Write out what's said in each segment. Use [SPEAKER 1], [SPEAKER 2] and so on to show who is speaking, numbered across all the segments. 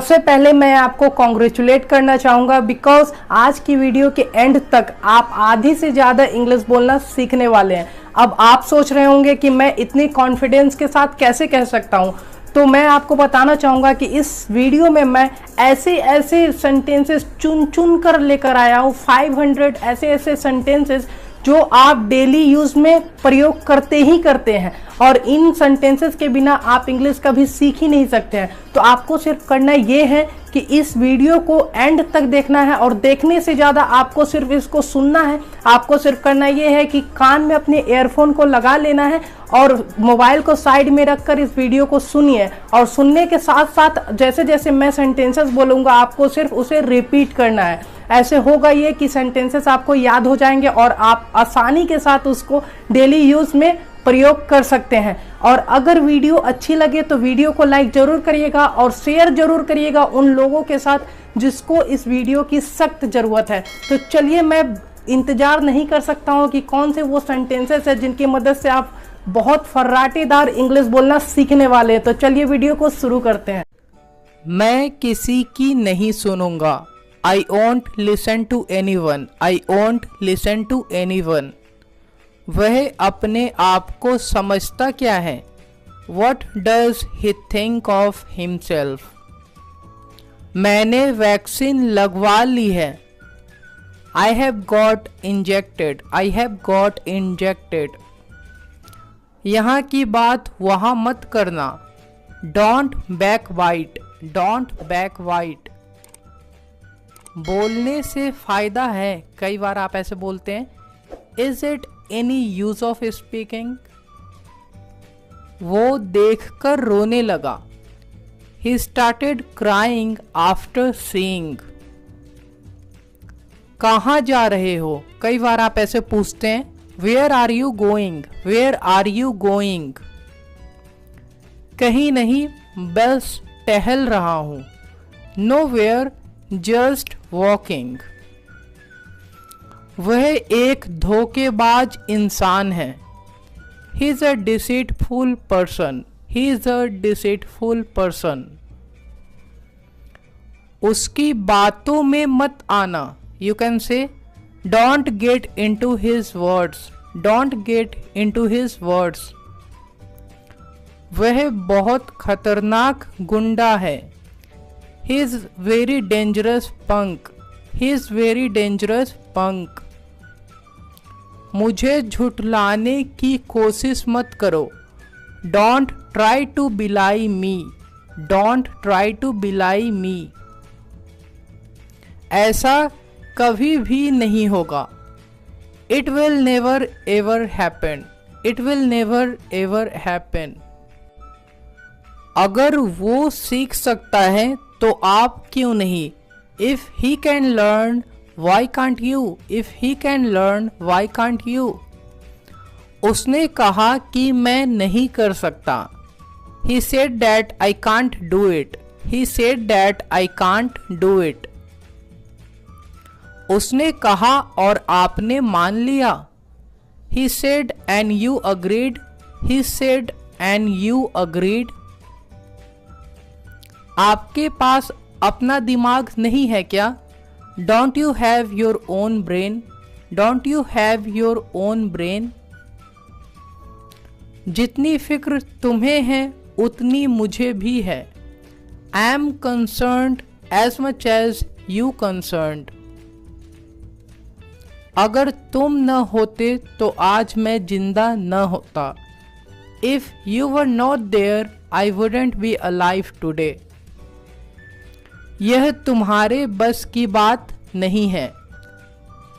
[SPEAKER 1] सबसे पहले मैं आपको कॉन्ग्रेचुलेट करना चाहूँगा बिकॉज आज की वीडियो के एंड तक आप आधी से ज़्यादा इंग्लिश बोलना सीखने वाले हैं। अब आप सोच रहे होंगे कि मैं इतनी कॉन्फिडेंस के साथ कैसे कह सकता हूँ, तो मैं आपको बताना चाहूँगा कि इस वीडियो में मैं ऐसे ऐसे सेंटेंसेस चुन चुन कर लेकर आया हूँ। 500 ऐसे ऐसे सेंटेंसेस जो आप डेली यूज में प्रयोग करते ही करते हैं और इन सेंटेंसेस के बिना आप इंग्लिश कभी सीख ही नहीं सकते हैं। तो आपको सिर्फ करना ये है कि इस वीडियो को एंड तक देखना है और देखने से ज़्यादा आपको सिर्फ इसको सुनना है। आपको सिर्फ करना ये है कि कान में अपने ईयरफोन को लगा लेना है और मोबाइल को साइड में रखकर इस वीडियो को सुनिए और सुनने के साथ साथ जैसे जैसे मैं सेंटेंसेस बोलूँगा आपको सिर्फ उसे रिपीट करना है। ऐसे होगा ये कि सेंटेंसेस आपको याद हो जाएंगे और आप आसानी के साथ उसको डेली यूज में प्रयोग कर सकते हैं। और अगर वीडियो अच्छी लगे तो वीडियो को लाइक जरूर करिएगा और शेयर जरूर करिएगा उन लोगों के साथ जिसको इस वीडियो की सख्त ज़रूरत है। तो चलिए, मैं इंतज़ार नहीं कर सकता हूँ कि कौन से वो सेंटेंसेस हैं जिनकी मदद से आप बहुत फर्राटेदार इंग्लिश बोलना सीखने वाले हैं। तो चलिए वीडियो को शुरू करते हैं।
[SPEAKER 2] मैं किसी की नहीं सुनूंगा। I won't listen to anyone. I won't listen to anyone. वह अपने आप को समझता क्या है? What does he think of himself? मैंने वैक्सीन लगवा ली है। I have got injected. I have got injected. यहाँ की बात वहाँ मत करना। Don't backbite. Don't backbite. बोलने से फ़ायदा है। कई बार आप ऐसे बोलते हैं, is it any use of speaking? वो देखकर रोने लगा। He started crying after seeing. कहाँ जा रहे हो? कई बार आप ऐसे पूछते हैं, where are you going? Where are you going? कहीं नहीं, बस टहल रहा हूँ। Nowhere, just walking. वह एक धोखेबाज इंसान है। He is a deceitful person. He is a deceitful person. उसकी बातों में मत आना। You can say don't get into his words. Don't get into his words. वह बहुत खतरनाक गुंडा है। He is very dangerous punk. He is very dangerous punk. मुझे झुठलाने की कोशिश मत करो। Don't try to belie me. Don't try to belie me. ऐसा कभी भी नहीं होगा। It will never ever happen. It will never ever happen. अगर वो सीख सकता है तो आप क्यों नहीं? If he can learn, why can't you? If he can learn, why can't you? उसने कहा कि मैं नहीं कर सकता। He said that I can't do it. He said that I can't do it. उसने कहा और आपने मान लिया। He said and you agreed. He said and you agreed. आपके पास अपना दिमाग नहीं है क्या? Don't you have your own brain? Don't you have your own brain? जितनी फिक्र तुम्हें है उतनी मुझे भी है। I am concerned as much as you concerned. अगर तुम न होते तो आज मैं जिंदा न होता। If you were not there I wouldn't be alive today. यह तुम्हारे बस की बात नहीं है।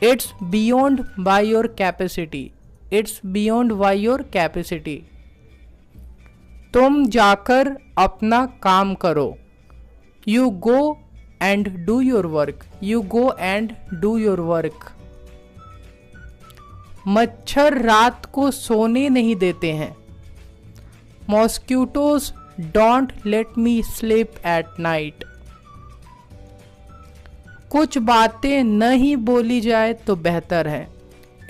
[SPEAKER 2] It's beyond by your capacity. It's beyond by your capacity. तुम जाकर अपना काम करो। You go and do your work. You go and do your work. मच्छर रात को सोने नहीं देते हैं। Mosquitoes don't let me sleep at night. कुछ बातें न ही बोली जाए तो बेहतर है।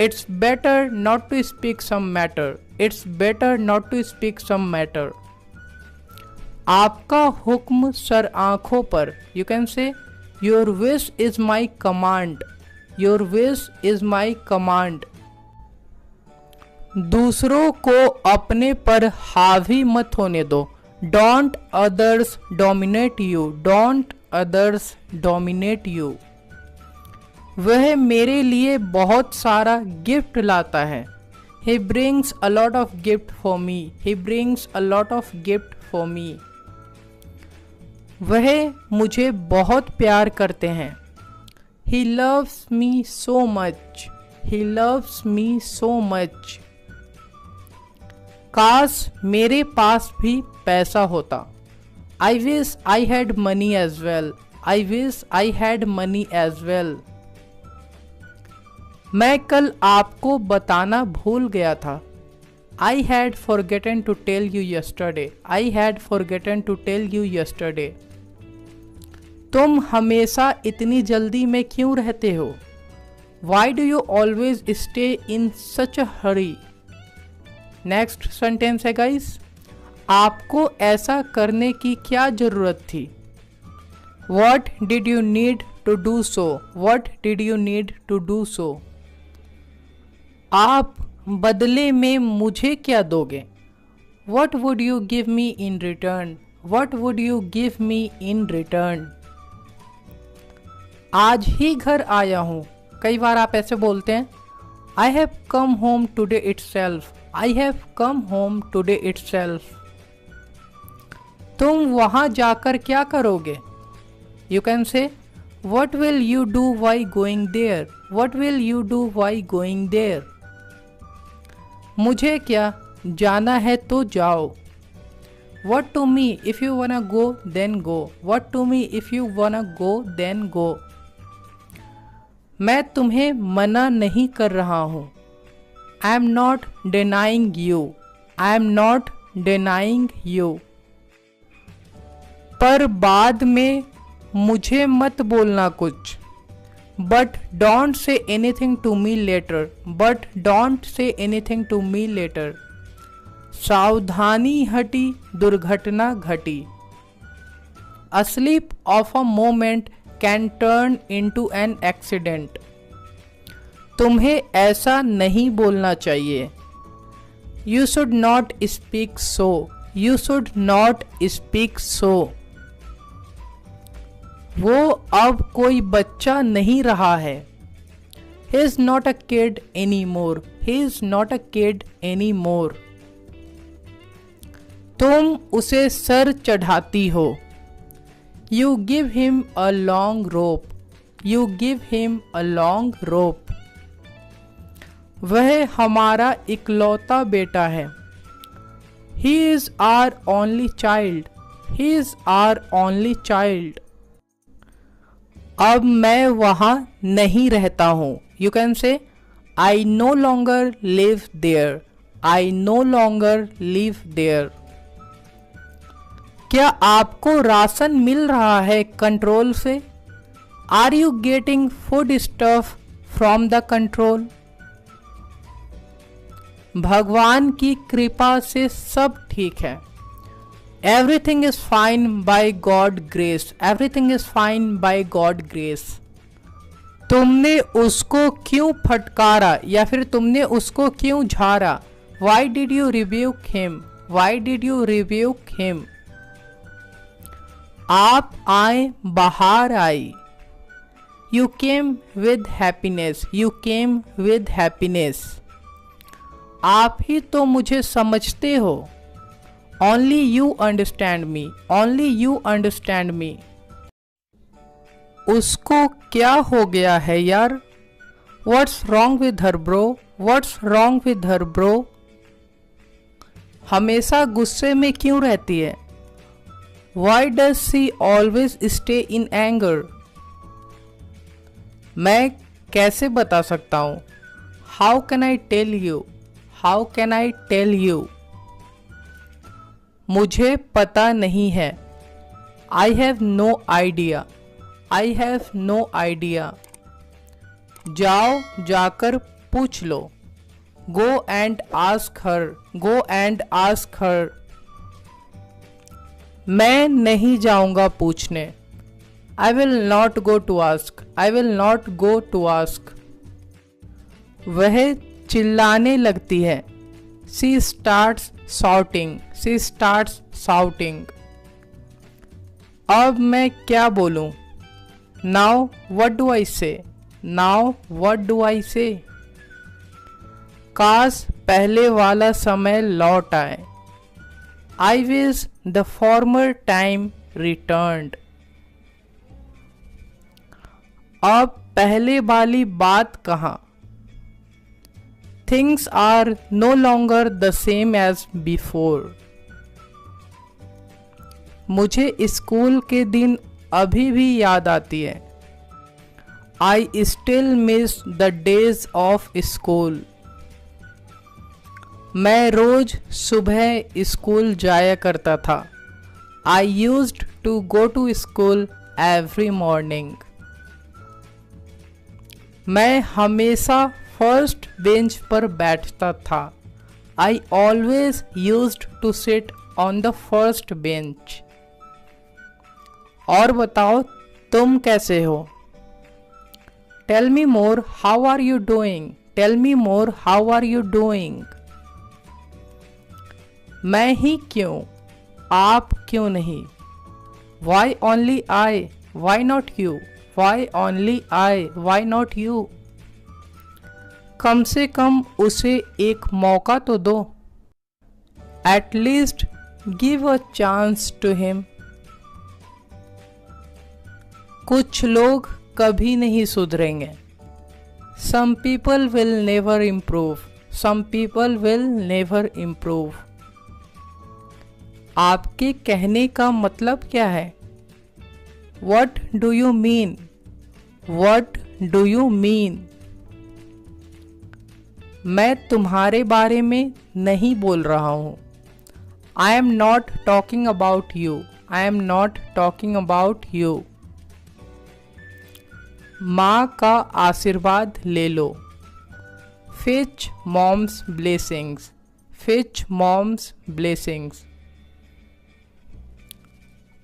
[SPEAKER 2] It's better not to speak some matter. It's better not to speak some matter. आपका हुक्म सर आंखों पर। You can say your wish is my command. Your wish is my command. दूसरों को अपने पर हावी मत होने दो। Don't others dominate you. Don't others dominate you. वह मेरे लिए बहुत सारा गिफ्ट लाता है। He brings a lot of gift for me. He brings a lot of gift for me. वह मुझे बहुत प्यार करते हैं। He loves me so much. He loves me so much. काश मेरे पास भी पैसा होता। I wish I had money as well. I wish I had money as well. मैं कल आपको बताना भूल गया था। I had forgotten to tell you yesterday. I had forgotten to tell you yesterday. तुम हमेशा इतनी जल्दी में क्यों रहते हो? Why do you always stay in such a hurry? Next sentence है गाइस, आपको ऐसा करने की क्या जरूरत थी? What did you need to do so? What did you need to do so? आप बदले में मुझे क्या दोगे? What would you give me in return? What would you give me in return? आज ही घर आया हूँ। कई बार आप ऐसे बोलते हैं, I have come home today itself. I have come home today itself. तुम वहाँ जाकर क्या करोगे? You can say, What will you do while going there? What will you do while going there? मुझे क्या, जाना है तो जाओ। What to me if you wanna go then go. What to me if you wanna go then go. मैं तुम्हें मना नहीं कर रहा हूँ। I am not denying you. I am not denying you. पर बाद में मुझे मत बोलना कुछ। But don't say anything to me later. But don't say anything to me later. सावधानी हटी, दुर्घटना घटी. A slip of a moment can turn into an accident. तुम्हें ऐसा नहीं बोलना चाहिए। You should not speak so. You should not speak so. वो अब कोई बच्चा नहीं रहा है। He is not a kid anymore. He is not a kid anymore. तुम उसे सर चढ़ाती हो। You give him a long rope. You give him a long rope. वह हमारा इकलौता बेटा है। He is our only child. He is our only child. अब मैं वहाँ नहीं रहता हूँ। You can say, I no longer live there. I no longer live there. क्या आपको राशन मिल रहा है कंट्रोल से? Are you getting food stuff from the control? भगवान की कृपा से सब ठीक है। Everything is fine by God grace. Everything is fine by God grace. तुमने उसको क्यों फटकारा या फिर तुमने उसको क्यों झाड़ा? Why did you rebuke him? Why did you rebuke him? आप आए, बाहर आई। You came with happiness. You came with happiness. आप ही तो मुझे समझते हो। Only you understand me. Only you understand me. उसको क्या हो गया है यार? What's wrong with her bro? What's wrong with her bro? हमेशा गुस्से में क्यों रहती है? Why does she always stay in anger? मैं कैसे बता सकता हूँ? How can I tell you? How can I tell you? मुझे पता नहीं है। I have no idea. I have no idea. जाओ, जाकर पूछ लो। Go and ask her. Go and ask her. मैं नहीं जाऊंगा पूछने। I will not go to ask. I will not go to ask. वह चिल्लाने लगती है। She starts shouting. She starts shouting. अब मैं क्या बोलूं? Now what do I say? Now what do I say? काश पहले वाला समय लौट आए। I wish the former time returned. अब पहले वाली बात कहाँ? Things are no longer the same as before. मुझे स्कूल के दिन अभी भी याद आती है। I still miss the days of school. मैं रोज सुबह स्कूल जाया करता था। I used to go to school every morning. मैं हमेशा फर्स्ट बेंच पर बैठता था। I always used to sit on the first bench. और बताओ तुम कैसे हो? Tell me more, how are you doing? Tell me more, how are you doing? मैं ही क्यों? आप क्यों नहीं? Why only I? Why not you? Why only I? Why not you? कम से कम उसे एक मौका तो दो। At least give a chance to him. कुछ लोग कभी नहीं सुधरेंगे। Some people will never improve. Some people will never improve. आपके कहने का मतलब क्या है? What do you mean? What do you mean? मैं तुम्हारे बारे में नहीं बोल रहा हूँ। I am not talking about you. I am not talking about you. माँ का आशीर्वाद ले लो। Fetch mom's blessings. Fetch mom's blessings.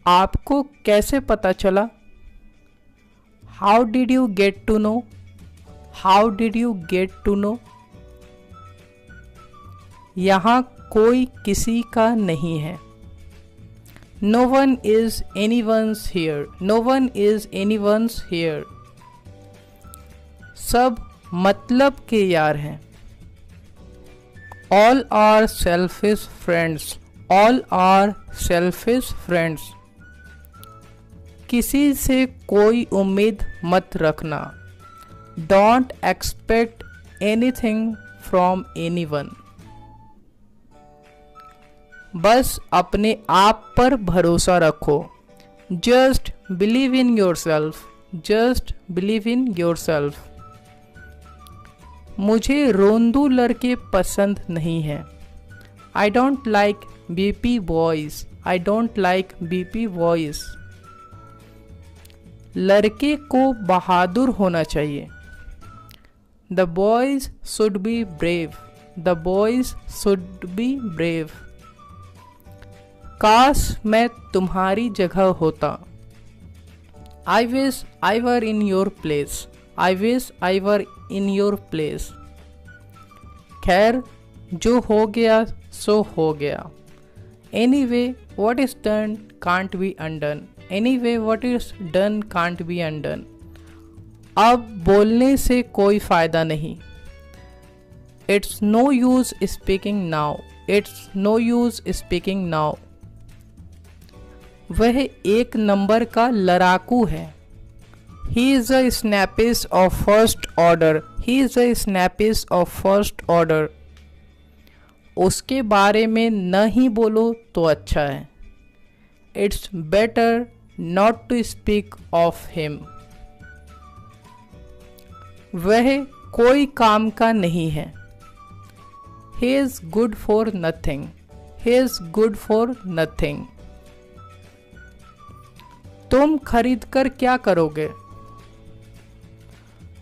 [SPEAKER 2] आपको कैसे पता चला? How did you get to know? How did you get to know? यहाँ कोई किसी का नहीं है। No one is anyone's here. No one is anyone's here. सब मतलब के यार हैं। All are selfish friends. All are selfish friends. किसी से कोई उम्मीद मत रखना। Don't expect anything from anyone. बस अपने आप पर भरोसा रखो। Just believe in yourself. Just believe in yourself. मुझे रोंदू लड़के पसंद नहीं हैं। I don't like BP boys. I don't like BP boys. लड़के को बहादुर होना चाहिए। The boys should be brave. The boys should be brave. काश मैं तुम्हारी जगह होता। I wish I were in your place. I wish I were in your place. खैर जो हो गया सो हो गया। Anyway, what is done can't be undone. Anyway, what is done can't be undone. अब बोलने से कोई फायदा नहीं। It's no use speaking now. It's no use speaking now. वह एक नंबर का लड़ाकू है। He is a snappish of first order. He is a snappish of first order. उसके बारे में न ही बोलो तो अच्छा है। It's better not to speak of him. वह कोई काम का नहीं है। He is good for nothing. He is good for nothing. तुम खरीद कर क्या करोगे?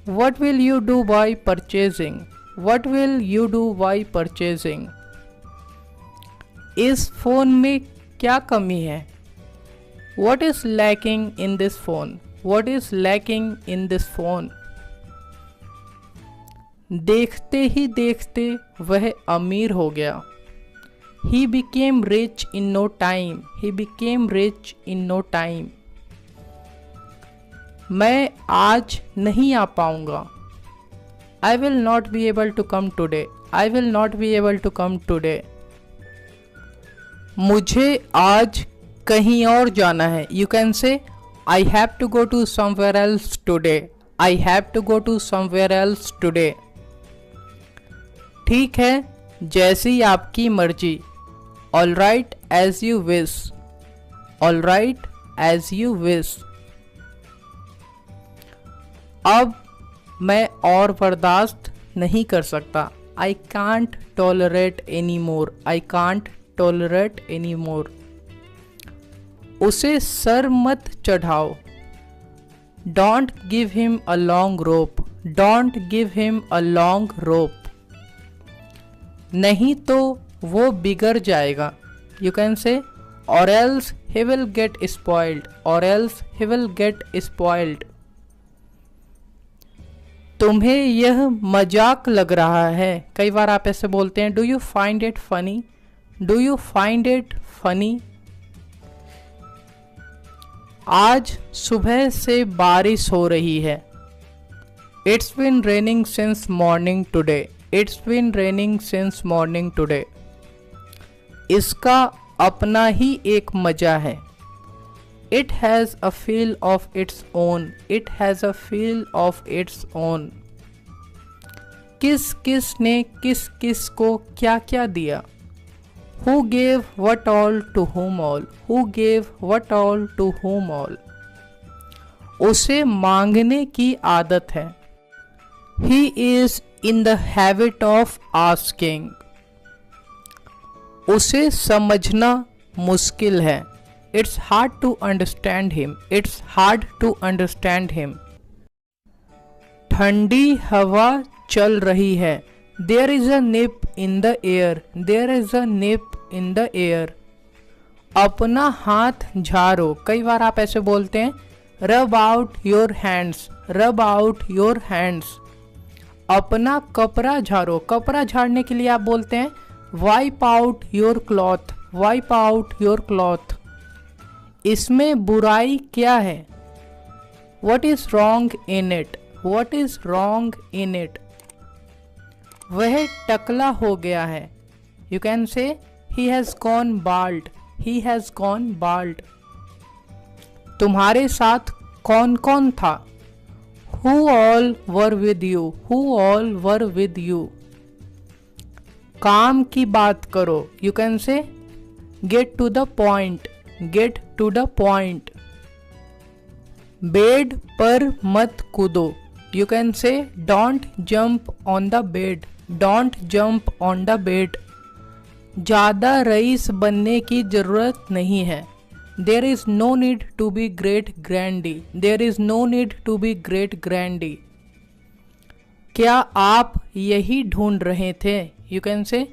[SPEAKER 2] What will you do by purchasing? What will you do by purchasing? इस फोन में क्या कमी है? What is lacking in this phone? What is lacking in this phone? देखते ही देखते वह अमीर हो गया। He became rich in no time. He became rich in no time. मैं आज नहीं आ पाऊंगा। I will not be able to come today. I will not be able to come today. मुझे आज कहीं और जाना है। You can say I have to go to somewhere else today. I have to go to somewhere else today. ठीक है, जैसी आपकी मर्जी। All right as you wish. All right as you wish. अब मैं और बर्दाश्त नहीं कर सकता। I can't tolerate anymore. I can't tolerate anymore. उसे सर मत चढ़ाओ। Don't give him a long rope. Don't give him a long rope. नहीं तो वो बिगड़ जाएगा। You can say or else he will get spoiled. Or else he will get spoiled. तुम्हें यह मजाक लग रहा है। कई बार आप ऐसे बोलते हैं, do you find it funny? Do you find it funny? आज सुबह से बारिश हो रही है। It's been raining since morning today. It's been raining since morning today. इसका अपना ही एक मजा है। It has a feel of its own. It has a feel of its own. किस किस ने किस किस को क्या क्या दिया? Who gave what all to whom all? Who gave what all to whom all? उसे मांगने की आदत है। He is in the habit of asking. उसे समझना मुश्किल है। It's hard to understand him. It's hard to understand him. ठंडी हवा चल रही है। There is a nip in the air. There is a nip in the air. अपना हाथ झाड़ो। कई बार आप ऐसे बोलते हैं, rub out your hands. Rub out your hands. अपना कपड़ा झाड़ो। कपड़ा झाड़ने के लिए आप बोलते हैं, wipe out your cloth. Wipe out your cloth. इसमें बुराई क्या है? What is wrong in it? What is wrong in it? वह टकला हो गया है। You can say he has gone bald. He has gone bald. तुम्हारे साथ कौन कौन था? Who all were with you? Who all were with you? काम की बात करो। You can say get to the point. Get to the point. Bed पर मत कूदो। You can say don't jump on the bed. Don't jump on the bed. ज़्यादा rice बनने की ज़रूरत नहीं है। There is no need to be great grandy. There is no need to be great grandy. क्या आप यही ढूंढ रहे थे? You can say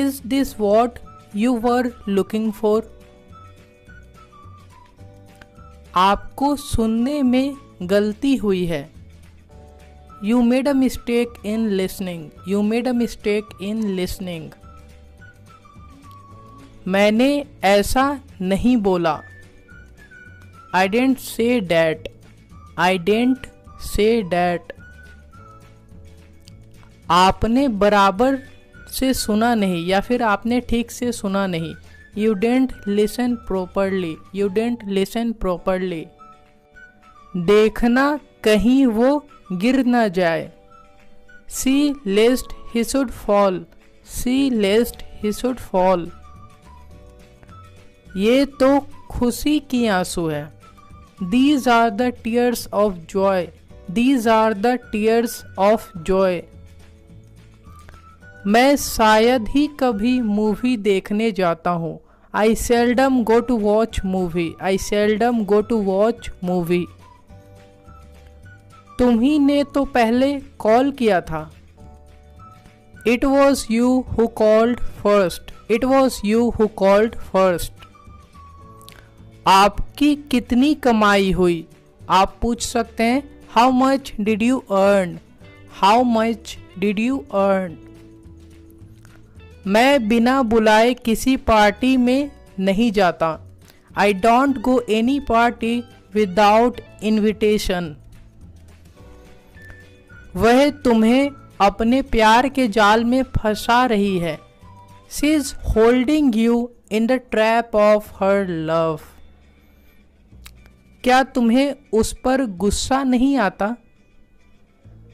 [SPEAKER 2] is this what you were looking for? आपको सुनने में गलती हुई है। You made a mistake in listening. You made a mistake in listening. मैंने ऐसा नहीं बोला। I didn't say that. I didn't say that. आपने बराबर से सुना नहीं या फिर आपने ठीक से सुना नहीं। You didn't listen properly. You didn't listen properly. देखना कहीं वो गिर न जाए। See lest he should fall. See lest he should fall. ये तो खुशी की आंसू है। These are the tears of joy. These are the tears of joy. मैं शायद ही कभी मूवी देखने जाता हूँ। I seldom go to watch movie. I seldom go to watch movie. तुम्ही ने तो पहले कॉल किया था। It was you who called first. It was you who called first. आपकी कितनी कमाई हुई? आप पूछ सकते हैं how much did you earn, how much did you earn. मैं बिना बुलाए किसी पार्टी में नहीं जाता। आई don't go any party without invitation. वह तुम्हें अपने प्यार के जाल में फंसा रही है। She is holding you in the trap of her love. क्या तुम्हें उस पर गुस्सा नहीं आता?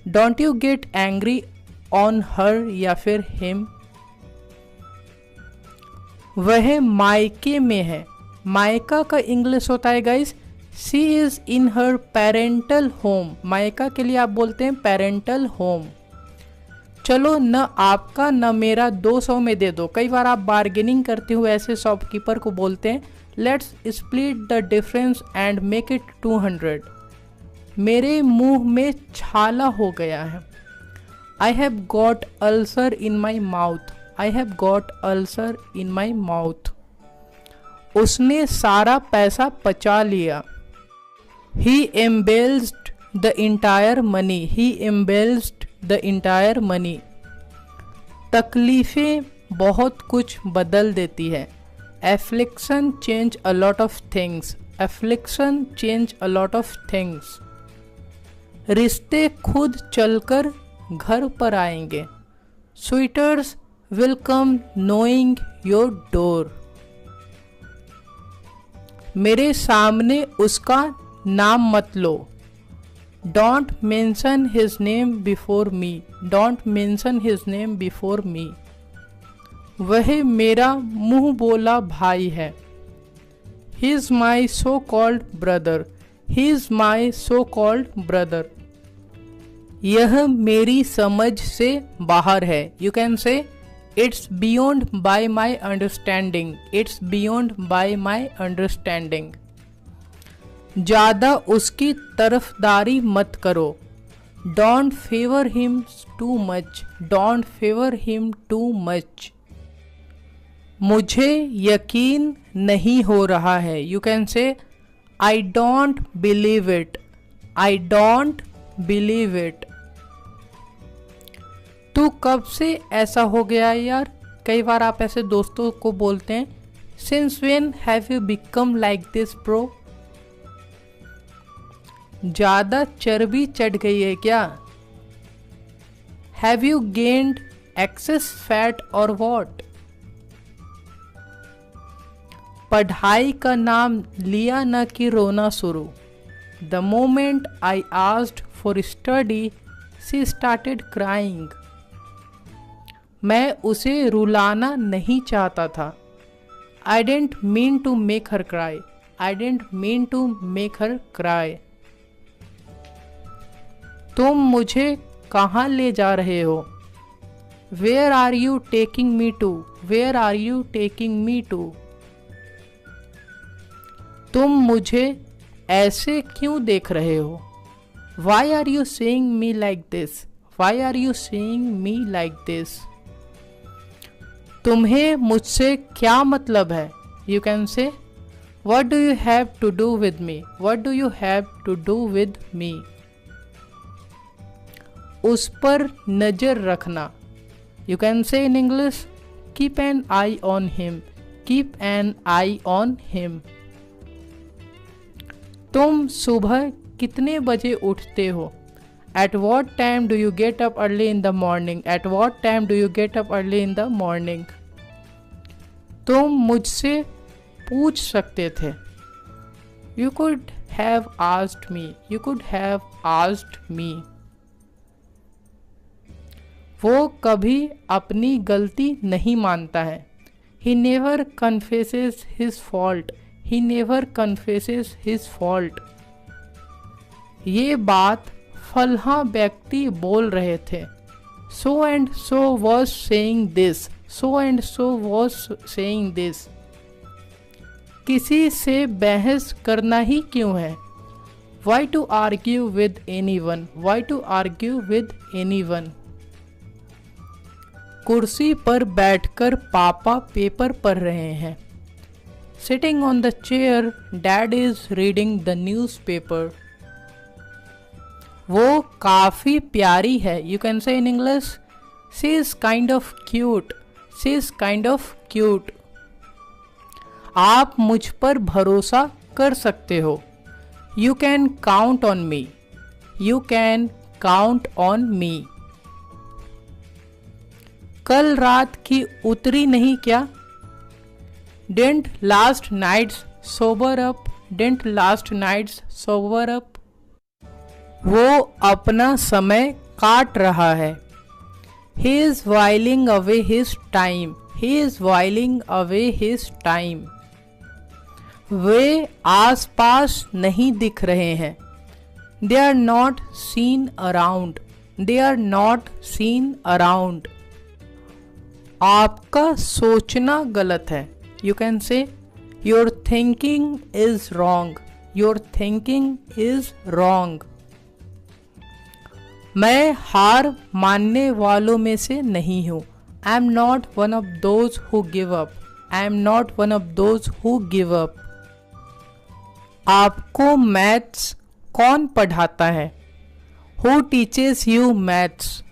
[SPEAKER 2] Don't you get angry on her या फिर हिम। वह मायके में है। मायका का इंग्लिश होता है guys she is in her parental home. मायका के लिए आप बोलते हैं पेरेंटल होम। चलो न आपका न मेरा 200 में दे दो। कई बार आप बार्गेनिंग करते हुए ऐसे शॉपकीपर को बोलते हैं let's split the difference and make it 200। मेरे मुंह में छाला हो गया है। I have got ulcer in my mouth. I have got ulcer in my mouth. उसने सारा पैसा पचा लिया। He embezzled the entire money. He embezzled the entire money. तकलीफें बहुत कुछ बदल देती है। Affliction change a lot of things. Affliction change a lot of things. रिश्ते खुद चलकर घर पर आएंगे। Suitors will come knowing your door. मेरे सामने उसका नाम मत लो। Don't mention his name before me. Don't mention his name before me. वह मेरा मुंह बोला भाई है। He is my so called brother. He is my so called brother. यह मेरी समझ से बाहर है। You can say it's beyond by my understanding. It's beyond by my understanding. ज्यादा उसकी तरफदारी मत करो। Don't favour him too much. Don't favour him too much. मुझे यकीन नहीं हो रहा है। यू कैन से I don't believe it. I don't believe it. तू कब से ऐसा हो गया है यार? कई बार आप ऐसे दोस्तों को बोलते हैं since when have you become like this bro. ज्यादा चर्बी चढ़ गई है क्या? Have you gained excess fat और वॉट? पढ़ाई का नाम लिया न कि रोना शुरू। The moment I asked for study she started crying. मैं उसे रुलाना नहीं चाहता था। I didn't mean to make her cry. I didn't mean to make her cry. तुम मुझे कहाँ ले जा रहे हो? Where are you taking me to? Where are you taking me to? तुम मुझे ऐसे क्यों देख रहे हो? Why are you seeing me like this? Why are you seeing me like this? तुम्हें मुझसे क्या मतलब है? You can say what do you have to do with me? What do you have to do with me? उस पर नजर रखना। You can say in English keep an eye on him. Keep an eye on him. तुम सुबह कितने बजे उठते हो? At what time do you get up early in the morning? At what time do you get up early in the morning? तुम मुझसे पूछ सकते थे। You could have asked me. You could have asked me. वो कभी अपनी गलती नहीं मानता है। He never confesses his fault. He never confesses his fault. ये बात फलहा व्यक्ति बोल रहे थे। So and so was saying this. So and so was saying this. किसी से बहस करना ही क्यों है? Why to argue with anyone? Why to argue with anyone? कुर्सी पर बैठकर पापा पेपर पढ़ रहे हैं। Sitting on the chair, Dad is reading the newspaper. वो काफ़ी प्यारी है. You can say in English, she is kind of cute. She is kind of cute. आप मुझ पर भरोसा कर सकते हो. You can count on me. You can count on me. कल रात की उतरी नहीं क्या? Didn't last night's sober up? Didn't last night's sober up? वो अपना समय काट रहा है. He is whiling away his time. He is whiling away his time. वे आसपास नहीं दिख रहे हैं. They are not seen around. They are not seen around. आपका सोचना गलत है. You can say your thinking is wrong. Your thinking is wrong. मैं हार मानने वालों में से नहीं हूँ. I am not one of those who give up. I am not one of those who give up. आपको मैथ्स कौन पढ़ाता है? Who teaches you maths?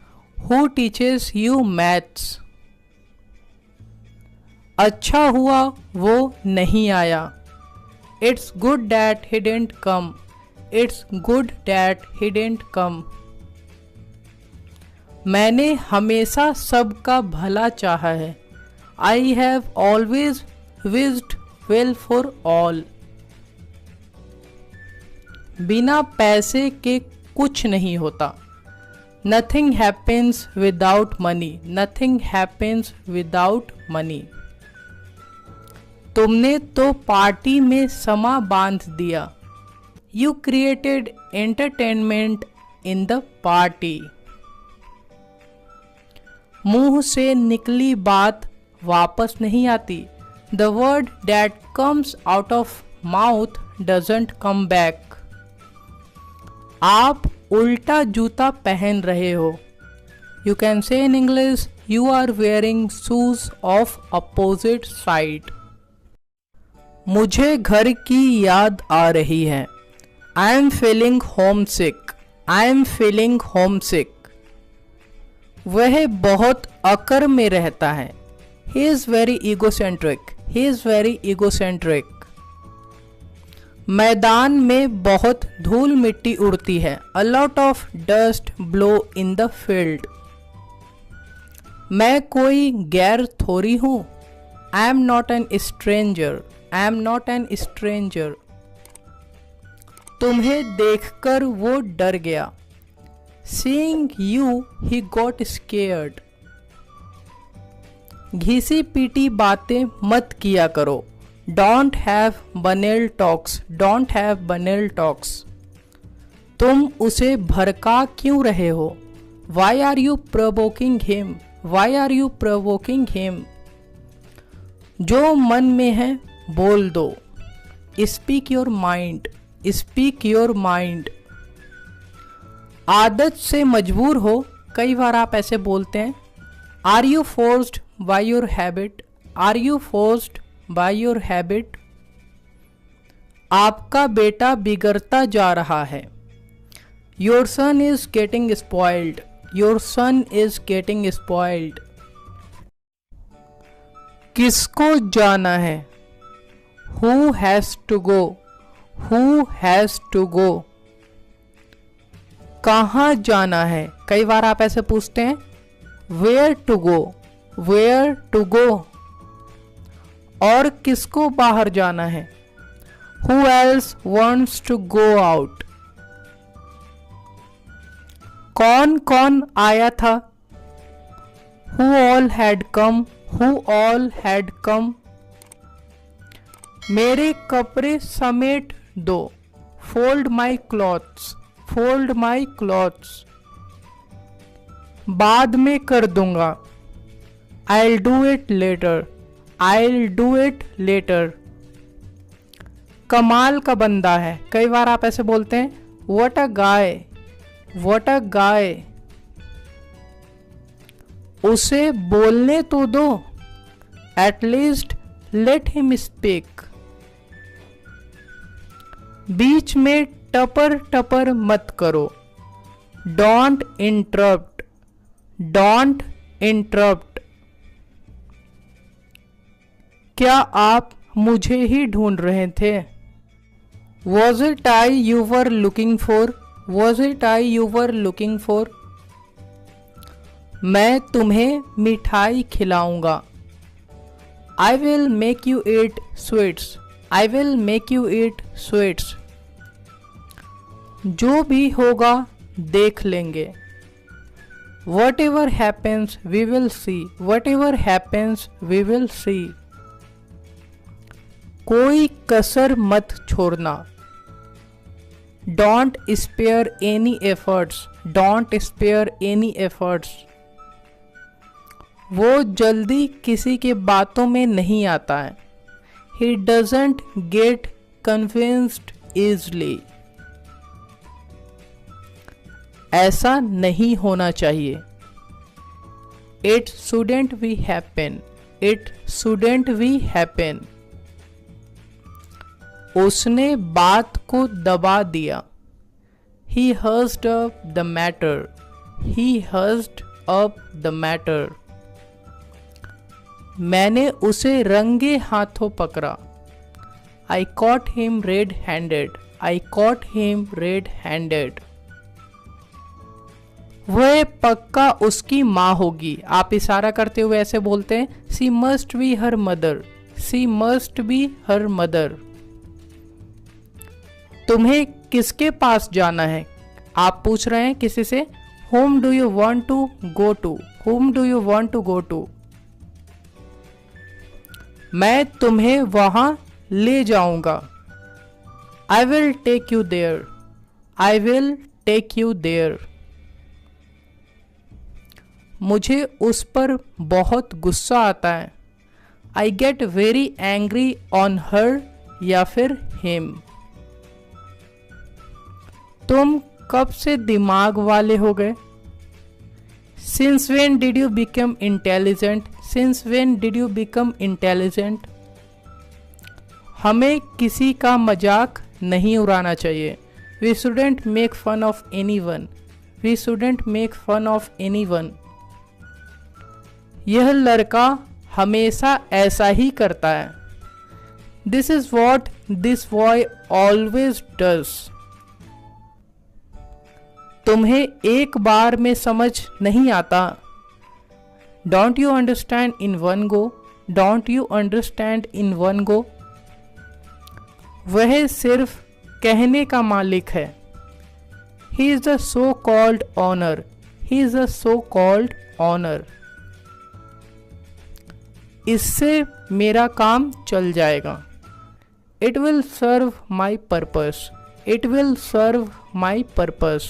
[SPEAKER 2] Who teaches you maths? अच्छा हुआ वो नहीं आया. It's good that he didn't come. It's good that he didn't come. मैंने हमेशा सबका भला चाहा है. I have always wished well for all. बिना पैसे के कुछ नहीं होता. Nothing happens without money. Nothing happens without money. तुमने तो पार्टी में समा बांध दिया. You created entertainment in the party. मुंह से निकली बात वापस नहीं आती. The word that comes out of mouth doesn't come back. आप उल्टा जूता पहन रहे हो. You can say in English, you are wearing shoes of opposite side. मुझे घर की याद आ रही है. I am feeling homesick. I am feeling homesick. वह बहुत अकर में रहता है. He is very egocentric. He is very egocentric. मैदान में बहुत धूल मिट्टी उड़ती है. A lot of dust blow in the field. मैं कोई गैर थोड़ी हूँ. I am not an stranger. I am not an stranger. तुम्हें देखकर वो डर गया. Seeing you, he got scared. घिसी पीटी बातें मत किया करो. Don't have banal talks. Don't have banal talks. तुम उसे भड़का क्यों रहे हो? Why are you provoking him? Why are you provoking him? जो मन में है बोल दो. Speak your mind. Speak your mind. आदत से मजबूर हो. कई बार आप ऐसे बोलते हैं. Are you forced by your habit? Are you forced by your habit? आपका बेटा बिगड़ता जा रहा है. Your son is getting spoiled. Your son is getting spoiled. किसको जाना है? Who has to go? Who has to go? कहाँ जाना है? कई बार आप ऐसे पूछते हैं. Where to go? Where to go? और किसको बाहर जाना है? Who else wants to go out? कौन कौन आया था? Who all had come? Who all had come? मेरे कपड़े समेट दो. Fold my clothes. Fold my clothes. बाद में कर दूंगा. I'll do it later. I'll do it later. कमाल का बंदा है. कई बार आप ऐसे बोलते हैं. What a guy. What a guy. उसे बोलने तो दो. At least let him speak. बीच में टपर टपर मत करो। Don't interrupt, don't interrupt. क्या आप मुझे ही ढूंढ रहे थे? Was it I you were looking for? Was it I you were looking for? मैं तुम्हें मिठाई खिलाऊंगा। I will make you eat sweets. I will make you eat sweets. जो भी होगा देख लेंगे। Whatever happens we will see. Whatever happens we will see. कोई कसर मत छोड़ना। Don't spare any efforts. Don't spare any efforts. वो जल्दी किसी के बातों में नहीं आता है। He doesn't get convinced easily. ऐसा नहीं होना चाहिए। It shouldn't be happen. It shouldn't be happen. उसने बात को दबा दिया। He hushed up the matter. He hushed up the matter. मैंने उसे रंगे हाथों पकड़ा। I caught him red-handed. I caught him red-handed. वह पक्का उसकी माँ होगी। आप इशारा करते हुए ऐसे बोलते हैं, She must be her mother. She must be her mother. तुम्हें किसके पास जाना है? आप पूछ रहे हैं किसी से। Whom do you want to go to? Whom do you want to go to? मैं तुम्हें वहां ले जाऊंगा। I will take you there. I will take you there. मुझे उस पर बहुत गुस्सा आता है। I get very angry on her या फिर him. तुम कब से दिमाग वाले हो गए? Since when did you become intelligent? Since when did you become intelligent? हमें किसी का मजाक नहीं उड़ाना चाहिए। We shouldn't make fun of anyone. We shouldn't make fun of anyone. यह लड़का हमेशा ऐसा ही करता है। This is what this boy always does. तुम्हें एक बार में समझ नहीं आता। Don't you understand in one go? Don't you understand in one go? वह सिर्फ कहने का मालिक है। He is the so-called owner. He is the so-called owner. इससे मेरा काम चल जाएगा। It will serve my purpose. It will serve my purpose.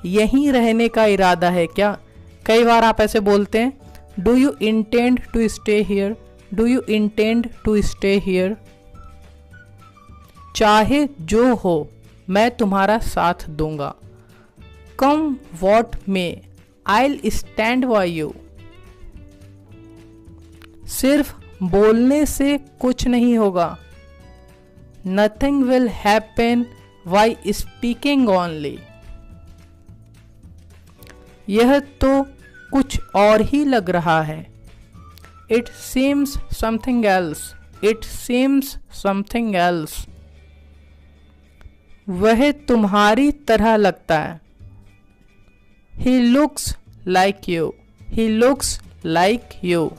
[SPEAKER 2] यहीं रहने का इरादा है क्या? कई बार आप ऐसे बोलते हैं, do you intend to stay here? Do you intend to stay here? चाहे जो हो मैं तुम्हारा साथ दूंगा। कम वॉट में, I'll stand by you. सिर्फ बोलने से कुछ नहीं होगा। Nothing will happen by speaking only. यह तो कुछ और ही लग रहा है। It seems something else. It seems something else. वह तुम्हारी तरह लगता है। He looks like you. He looks like you.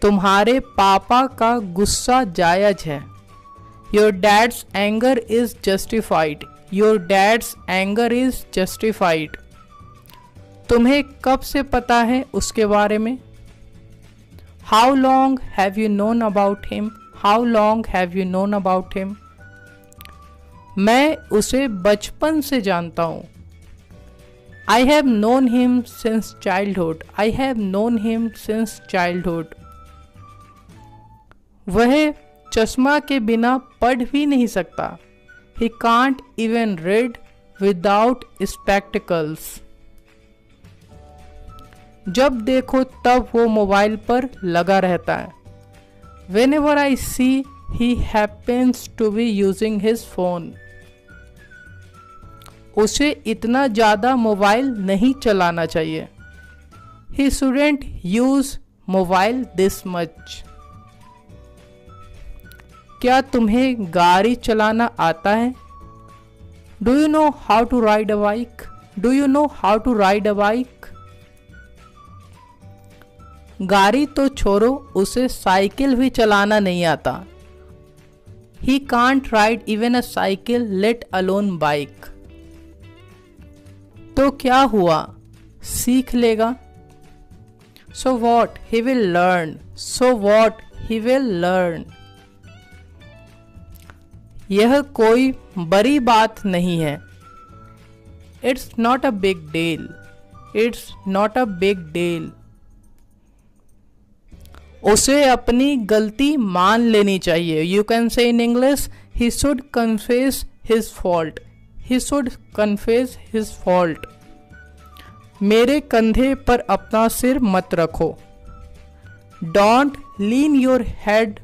[SPEAKER 2] तुम्हारे पापा का गुस्सा जायज है। Your dad's anger is justified. Your dad's anger is justified. तुम्हें कब से पता है उसके बारे में? How long have you known about him? How long have you known about him? मैं उसे बचपन से जानता हूँ। I have known him since childhood. I have known him since childhood. वह चश्मा के बिना पढ़ भी नहीं सकता। He can't even read without spectacles. जब देखो तब वो मोबाइल पर लगा रहता है। Whenever I see He happens to be using his phone. उसे इतना ज़्यादा मोबाइल नहीं चलाना चाहिए. He shouldn't use mobile this much. क्या तुम्हें गाड़ी चलाना आता है? Do you know how to ride a bike? Do you know how to ride a bike? गाड़ी तो छोड़ो, उसे साइकिल भी चलाना नहीं आता. He can't ride even a cycle, let alone bike. तो क्या हुआ? सीख लेगा. So what? He will learn. So what? He will learn. यह कोई बड़ी बात नहीं है. It's not a big deal. It's not a big deal. उसे अपनी गलती मान लेनी चाहिए. You can say in English, he should confess his fault. He should confess his fault. मेरे कंधे पर अपना सिर मत रखो. Don't lean your head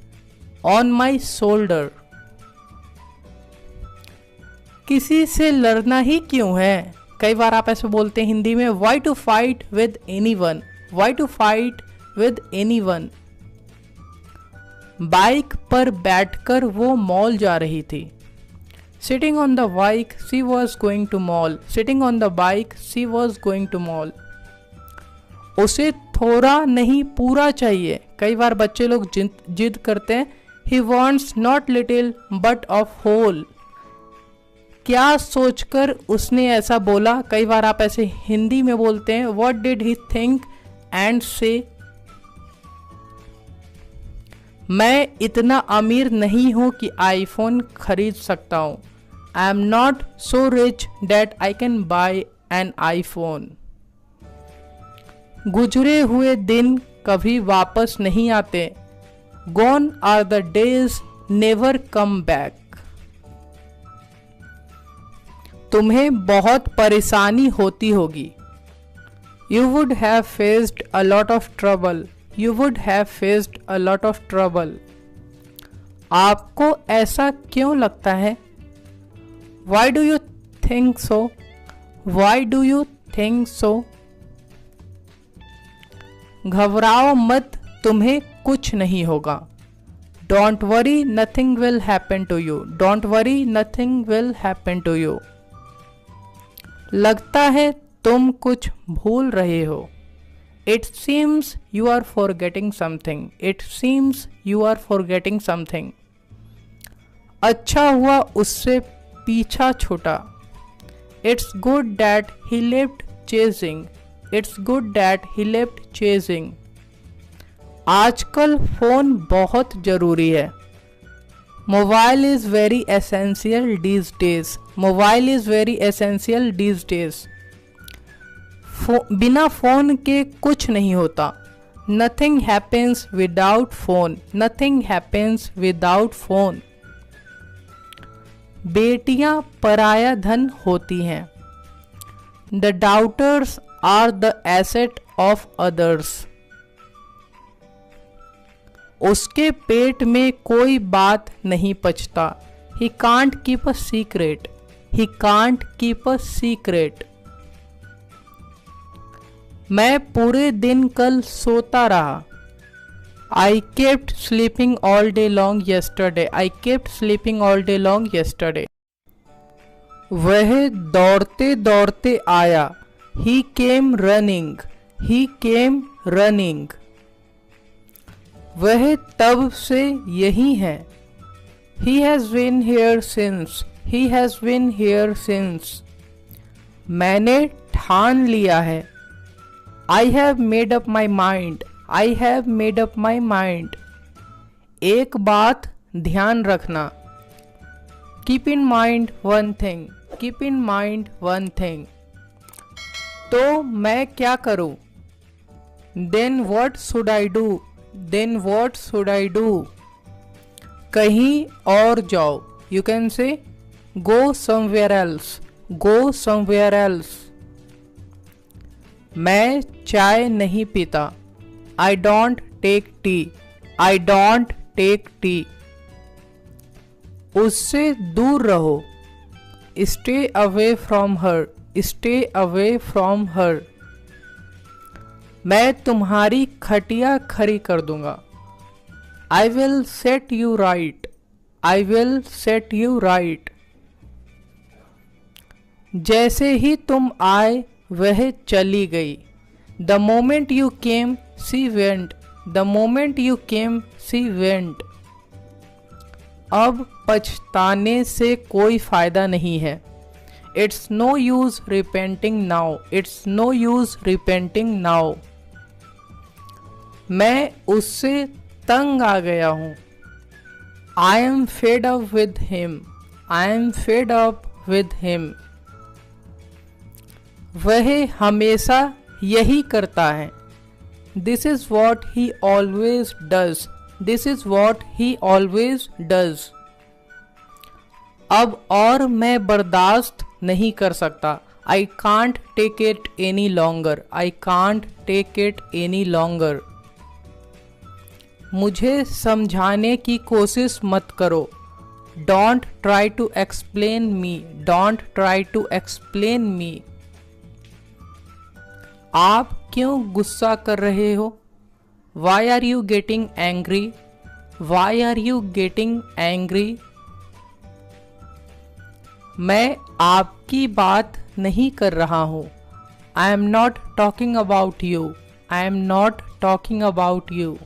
[SPEAKER 2] on my shoulder. किसी से लड़ना ही क्यों है? कई बार आप ऐसे बोलते हैं हिंदी में, Why to fight with anyone? Why to fight with anyone? Bike पर बैठकर वो मॉल जा रही थी. Sitting on the bike, she was going to mall. Sitting on the bike, she was going to mall. उसे थोड़ा नहीं पूरा चाहिए. कई बार बच्चे लोग जिद करते हैं, He wants not little but a whole. क्या सोचकर उसने ऐसा बोला? कई बार आप ऐसे हिंदी में बोलते हैं, What did he think and say? मैं इतना अमीर नहीं हूं कि आईफोन खरीद सकता हूं. I am not so rich that I can buy an iPhone. गुजरे हुए दिन कभी वापस नहीं आते. Gone are the days never come back. तुम्हें बहुत परेशानी होती होगी. You would have faced a lot of trouble. You would have faced a lot of trouble. आपको ऐसा क्यों लगता है? Why do you think so? Why do you think so? घबराओ मत, तुम्हें कुछ नहीं होगा. Don't worry, nothing will happen to you. Don't worry, nothing will happen to you. लगता है तुम कुछ भूल रहे हो. It seems you are forgetting something. It seems you are forgetting something. अच्छा हुआ उससे पीछा छूटा. It's good that he left chasing. It's good that he left chasing. आजकल फ़ोन बहुत ज़रूरी है. Mobile is very essential these days. Mobile is very essential these days. बिना फ़ोन के कुछ नहीं होता. Nothing happens without phone. Nothing happens without phone. बेटियां पराया धन होती हैं. The daughters are the asset of others. उसके पेट में कोई बात नहीं पचता. He can't keep a secret. He can't keep a secret. मैं पूरे दिन कल सोता रहा. I kept sleeping all day long yesterday. I kept sleeping all day long yesterday. वह दौड़ते दौड़ते आया. He came running. He came running. वह तब से यही है. He has been here since. He has been here since. मैंने ठान लिया है. I have made up my mind. I have made up my mind. एक बात ध्यान रखना. Keep in mind one thing. Keep in mind one thing. तो मैं क्या करूं? Then what should I do? Then what should I do? कहीं और जाओ. You can say go somewhere else. Go somewhere else. मैं चाय नहीं पीता. I don't take tea. I don't take tea. उससे दूर रहो। Stay away from her, stay away from her. मैं तुम्हारी खटिया खड़ी कर दूंगा। I will set you right, I will set you right. जैसे ही तुम आए वह चली गई। The moment you came she went, the moment you came she went. अब पछताने से कोई फायदा नहीं है। It's no use repenting now, it's no use repenting now. मैं उससे तंग आ गया हूं। I am fed up with him, I am fed up with him. वह हमेशा यही करता है। This is what he always does, this is what he always does. अब और मैं बर्दाश्त नहीं कर सकता। I can't take it any longer, I can't take it any longer. मुझे समझाने की कोशिश मत करो। Don't try to explain me, don't try to explain me. आप क्यों गुस्सा कर रहे हो? Why are you getting angry, why are you getting angry. मैं आपकी बात नहीं कर रहा हूं। I am not talking about you, I am not talking about you.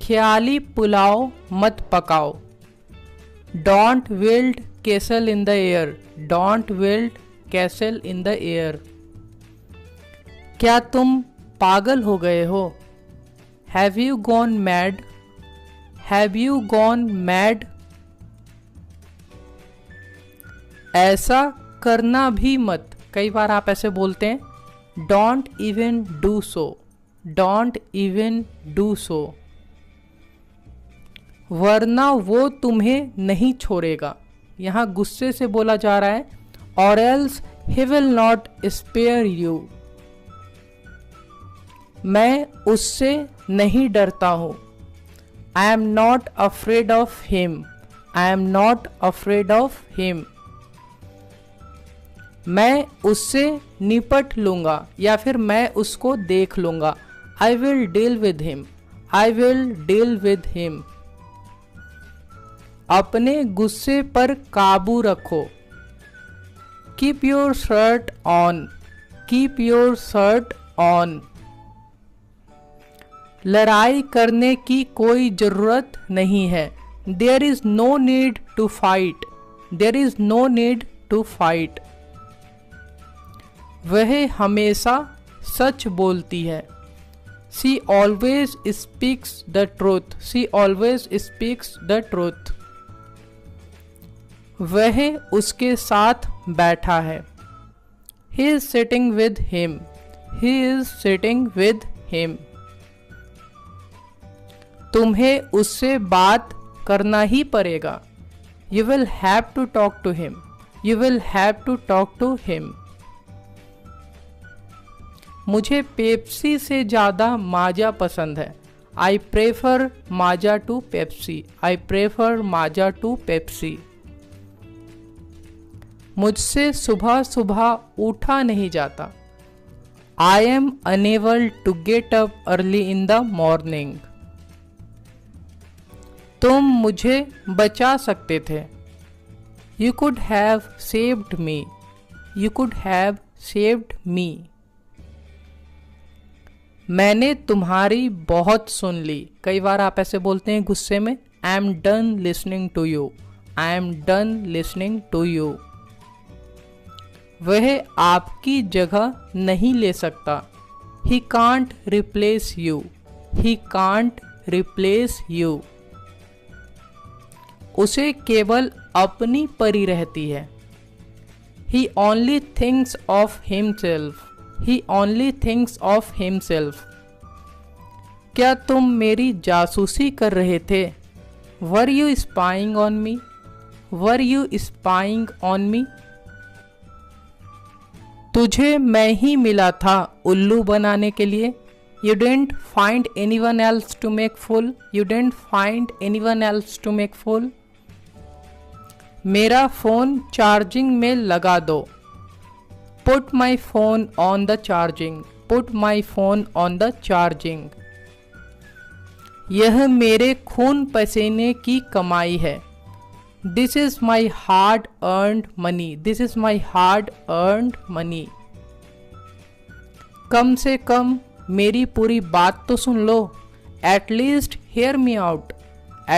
[SPEAKER 2] ख्याली पुलाव मत पकाओ। Don't build castle in the air, don't build castle in the air. क्या तुम पागल हो गए हो? Have you gone mad, have you gone mad. ऐसा करना भी मत। कई बार आप ऐसे बोलते हैं, don't even do so, don't even do so. वरना वो तुम्हें नहीं छोड़ेगा। यहां गुस्से से बोला जा रहा है, और else he will not spare you. मैं उससे नहीं डरता हूं। I am not afraid of him, I am not afraid of him. मैं उससे निपट लूंगा, या फिर मैं उसको देख लूंगा। I will deal with him, I will deal with him. अपने गुस्से पर काबू रखो। Keep your shirt on, keep your shirt on. लड़ाई करने की कोई जरूरत नहीं है। There is no need to fight, there is no need to fight. वह हमेशा सच बोलती है। She always speaks the truth, she always speaks the truth. वह उसके साथ बैठा है। He is sitting with him, he is sitting with him. तुम्हें उससे बात करना ही पड़ेगा। You will have to talk to him, you will have to talk to him. मुझे पेप्सी से ज़्यादा माजा पसंद है। I prefer Maaza to Pepsi, I prefer Maaza to Pepsi. मुझसे सुबह सुबह उठा नहीं जाता। I am unable to get up early in the morning. तुम मुझे बचा सकते थे। You could have saved me, you could have saved मी। मैंने तुम्हारी बहुत सुन ली। कई बार आप ऐसे बोलते हैं गुस्से में, I am done listening to you, I am done listening to you. वह आपकी जगह नहीं ले सकता। He can't replace you, he can't replace you. उसे केवल अपनी परी रहती है। He only thinks of himself, he only thinks of himself. क्या तुम मेरी जासूसी कर रहे थे? Were you spying on me, were you spying on me. तुझे मैं ही मिला था उल्लू बनाने के लिए, You didn't find anyone else to make fool. You didn't find anyone else to make fool. मेरा फ़ोन चार्जिंग में लगा दो. Put my phone on the charging. Put my phone on the charging. यह मेरे खून पसीने की कमाई है. This is my hard earned money. This is my hard earned money. कम से कम मेरी पूरी बात तो सुन लो. At least hear me out.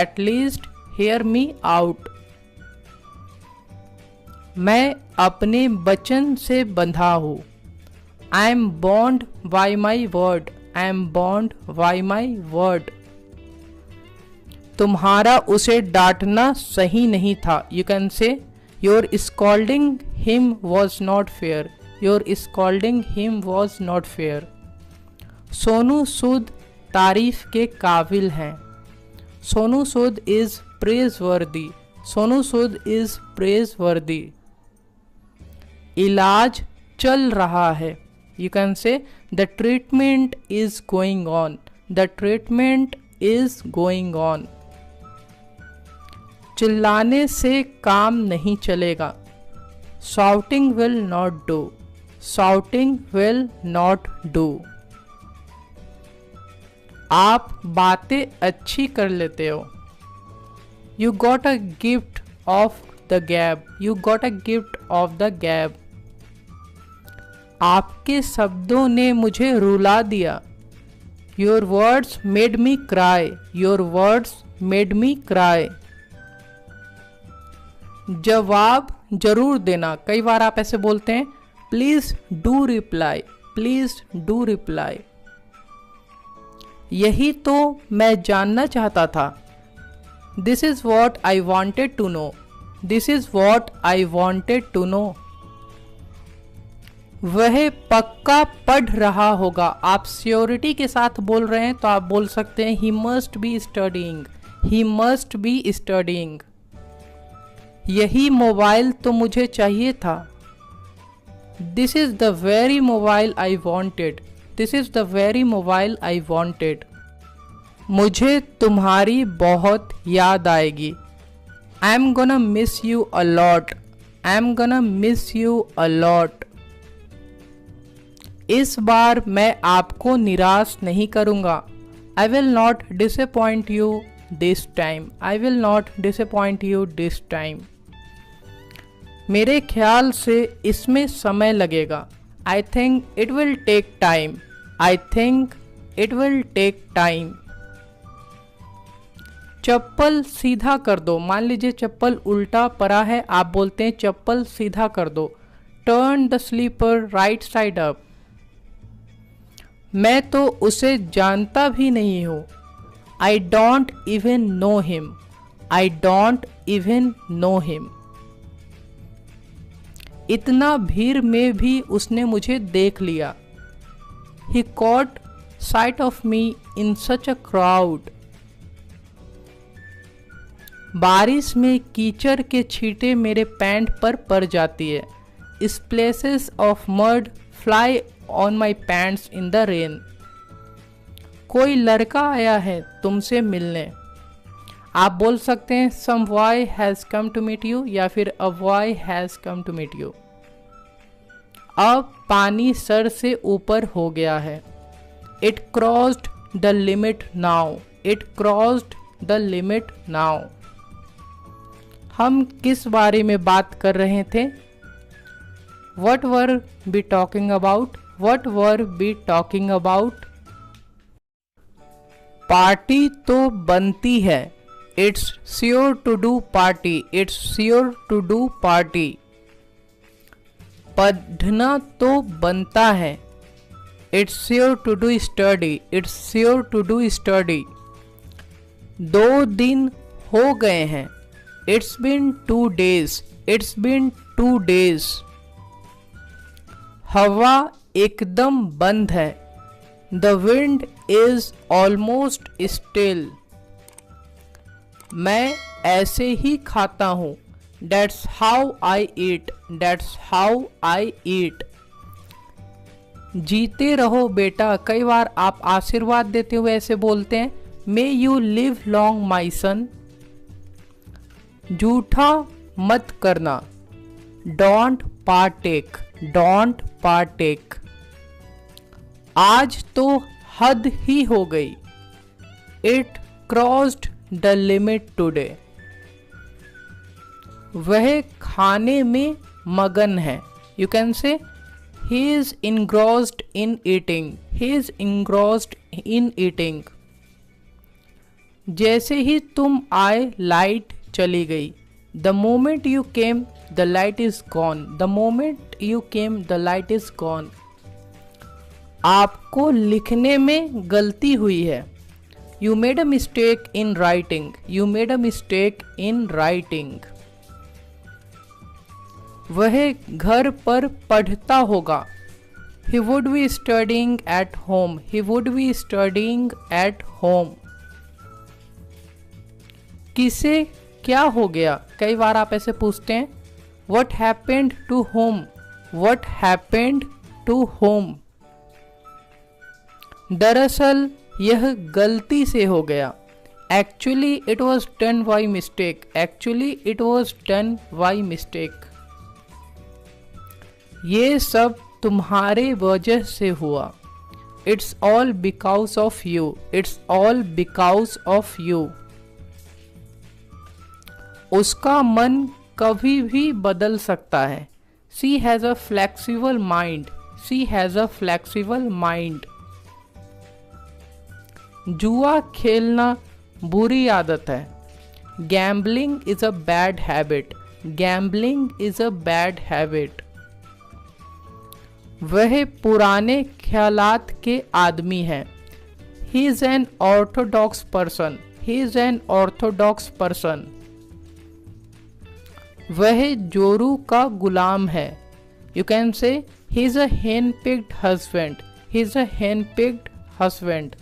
[SPEAKER 2] At least hear me out. मैं अपने वचन से बंधा हूँ. I am bound by my word. I am bound by my word. तुम्हारा उसे डांटना सही नहीं था. You can say your scolding him was not fair. Your scolding him was not fair. Sonu Sood तारीफ के काबिल हैं. Sonu Sood is praiseworthy. Sonu Sood is praiseworthy. इलाज चल रहा है. You can say the treatment is going on. The treatment is going on. चिल्लाने से काम नहीं चलेगा. Shouting will not do. Shouting will not do. आप बातें अच्छी कर लेते हो. You got a gift of the gab. You got a gift of the gab. आपके शब्दों ने मुझे रुला दिया. Your words made me cry. Your words made me cry. जवाब जरूर देना. कई बार आप ऐसे बोलते हैं, please do reply. Please do reply. यही तो मैं जानना चाहता था. This is what I wanted to know. This is what I wanted to know. वह पक्का पढ़ रहा होगा. आप श्योरिटी के साथ बोल रहे हैं तो आप बोल सकते हैं he must be studying. He must be studying. यही मोबाइल तो मुझे चाहिए था. This is the very mobile I wanted. This is the very mobile I wanted. मुझे तुम्हारी बहुत याद आएगी. I am gonna miss you a lot. I am gonna miss you a lot. इस बार मैं आपको निराश नहीं करूंगा. I will not disappoint you this time. I will not disappoint you this time. मेरे ख्याल से इसमें समय लगेगा. I think it will take time. I think it will take time. चप्पल सीधा कर दो. मान लीजिए चप्पल उल्टा पड़ा है, आप बोलते हैं चप्पल सीधा कर दो. Turn the slipper right side up. मैं तो उसे जानता भी नहीं हूँ. I don't even know him. I don't even know him. इतना भीड़ में भी उसने मुझे देख लिया. He caught sight of me in such a crowd. बारिश में कीचड़ के छींटे मेरे पैंट पर पड़ जाती है. Splashes of mud fly on my pants in the rain. कोई लड़का आया है तुमसे मिलने. आप बोल सकते हैं some boy has come to meet you या फिर a boy has come to meet you. अब पानी सर से ऊपर हो गया है. It crossed the limit now. It crossed the limit now. हम किस बारे में बात कर रहे थे? What were we talking about? What were we talking about? Party तो बनती है. It's sure to do party. It's sure to do party. पढ़ना तो बनता है. It's sure to do study. It's sure to do study. 2 दिन हो गए हैं. It's been 2 days. It's been 2 days. हवा एकदम बंद है. The wind is almost still. मैं ऐसे ही खाता हूँ. That's how I eat. That's how I eat. जीते रहो बेटा, कई बार आप आशीर्वाद देते हुए ऐसे बोलते हैं, मे यू लिव लॉन्ग माई सन। झूठा मत करना, डोंट पार्टेक, डोंट पार्टेक। आज तो हद ही हो गई, it crossed the limit today. वह खाने में मगन है, यू कैन से he is engrossed in eating, he is engrossed in eating। जैसे ही तुम आए लाइट चली गई, the moment you came the light is gone, the moment you came the light is gone। आपको लिखने में गलती हुई है, you made a mistake in writing, you made a mistake in writing। वह घर पर पढ़ता होगा, he would be studying at home, he would be studying at home। किसे क्या हो गया, कई बार आप ऐसे पूछते हैं, what happened to whom, what happened to whom। दरअसल यह गलती से हो गया, actually it was done by mistake, actually it was done by mistake। ये सब तुम्हारे वजह से हुआ, it's all because of you, it's all because of you. उसका मन कभी भी बदल सकता है, she has a flexible mind, she has a flexible mind. जुआ खेलना बुरी आदत है, gambling is a bad habit, gambling is a bad habit. वह पुराने ख्यालात के आदमी हैं, he is an Orthodox person, he is an Orthodox person. वह जोरू का गुलाम है, you can say he is a hand picked husband, he is a hand picked husband.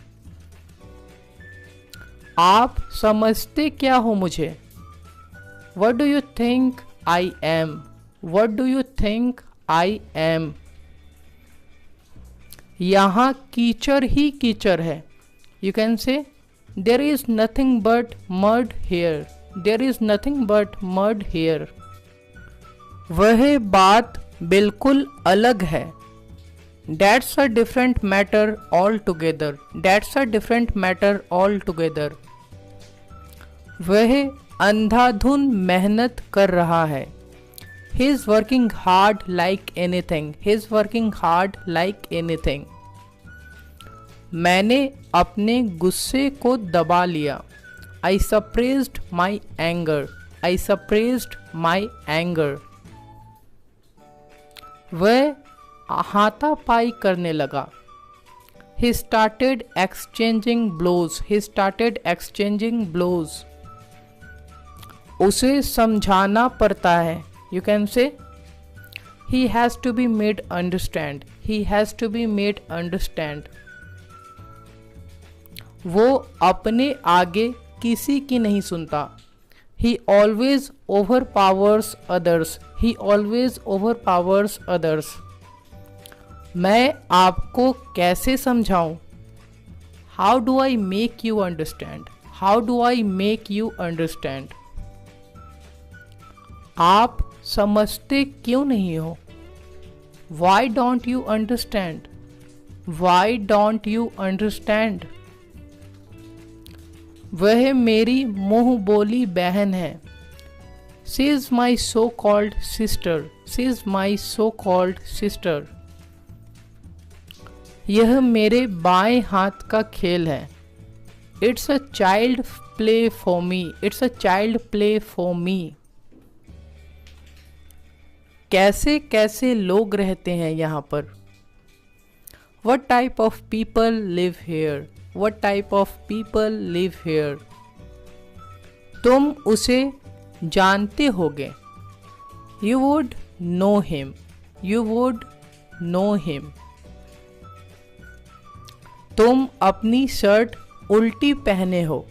[SPEAKER 2] आप समझते क्या हो मुझे, what do you think I am, what do you think I am. यहाँ कीचड़ ही कीचड़ है, you can say there is nothing but mud here, there is nothing but mud here. वह बात बिल्कुल अलग है, that's a different matter all together, that's a different matter all together. वह अंधाधुन मेहनत कर रहा है, he is working hard like anything, he is working hard like anything। मैंने अपने गुस्से को दबा लिया, I suppressed my anger, I suppressed my anger। वह हाथापाई करने लगा, he started exchanging blows, he started exchanging blows। उसे समझाना पड़ता है, you can say he has to be made understand, he has to be made understand। वो अपने आगे किसी की नहीं सुनता, he always overpowers others, he always overpowers others। मैं आपको कैसे समझाऊं, how do I make you understand, how do I make you understand। आप समझते क्यों नहीं हो, why don't you understand, why don't you understand। वह मेरी मुंह बोली बहन है, she is my so called sister, she is my so called sister। यह मेरे बाएं हाथ का खेल है, it's a child play for me, it's a child play for me। कैसे कैसे लोग रहते हैं यहाँ पर, what type of people live here, what type of people live here। तुम उसे जानते होगे, you would know him, you would know him। तुम अपनी शर्ट उल्टी पहने हो,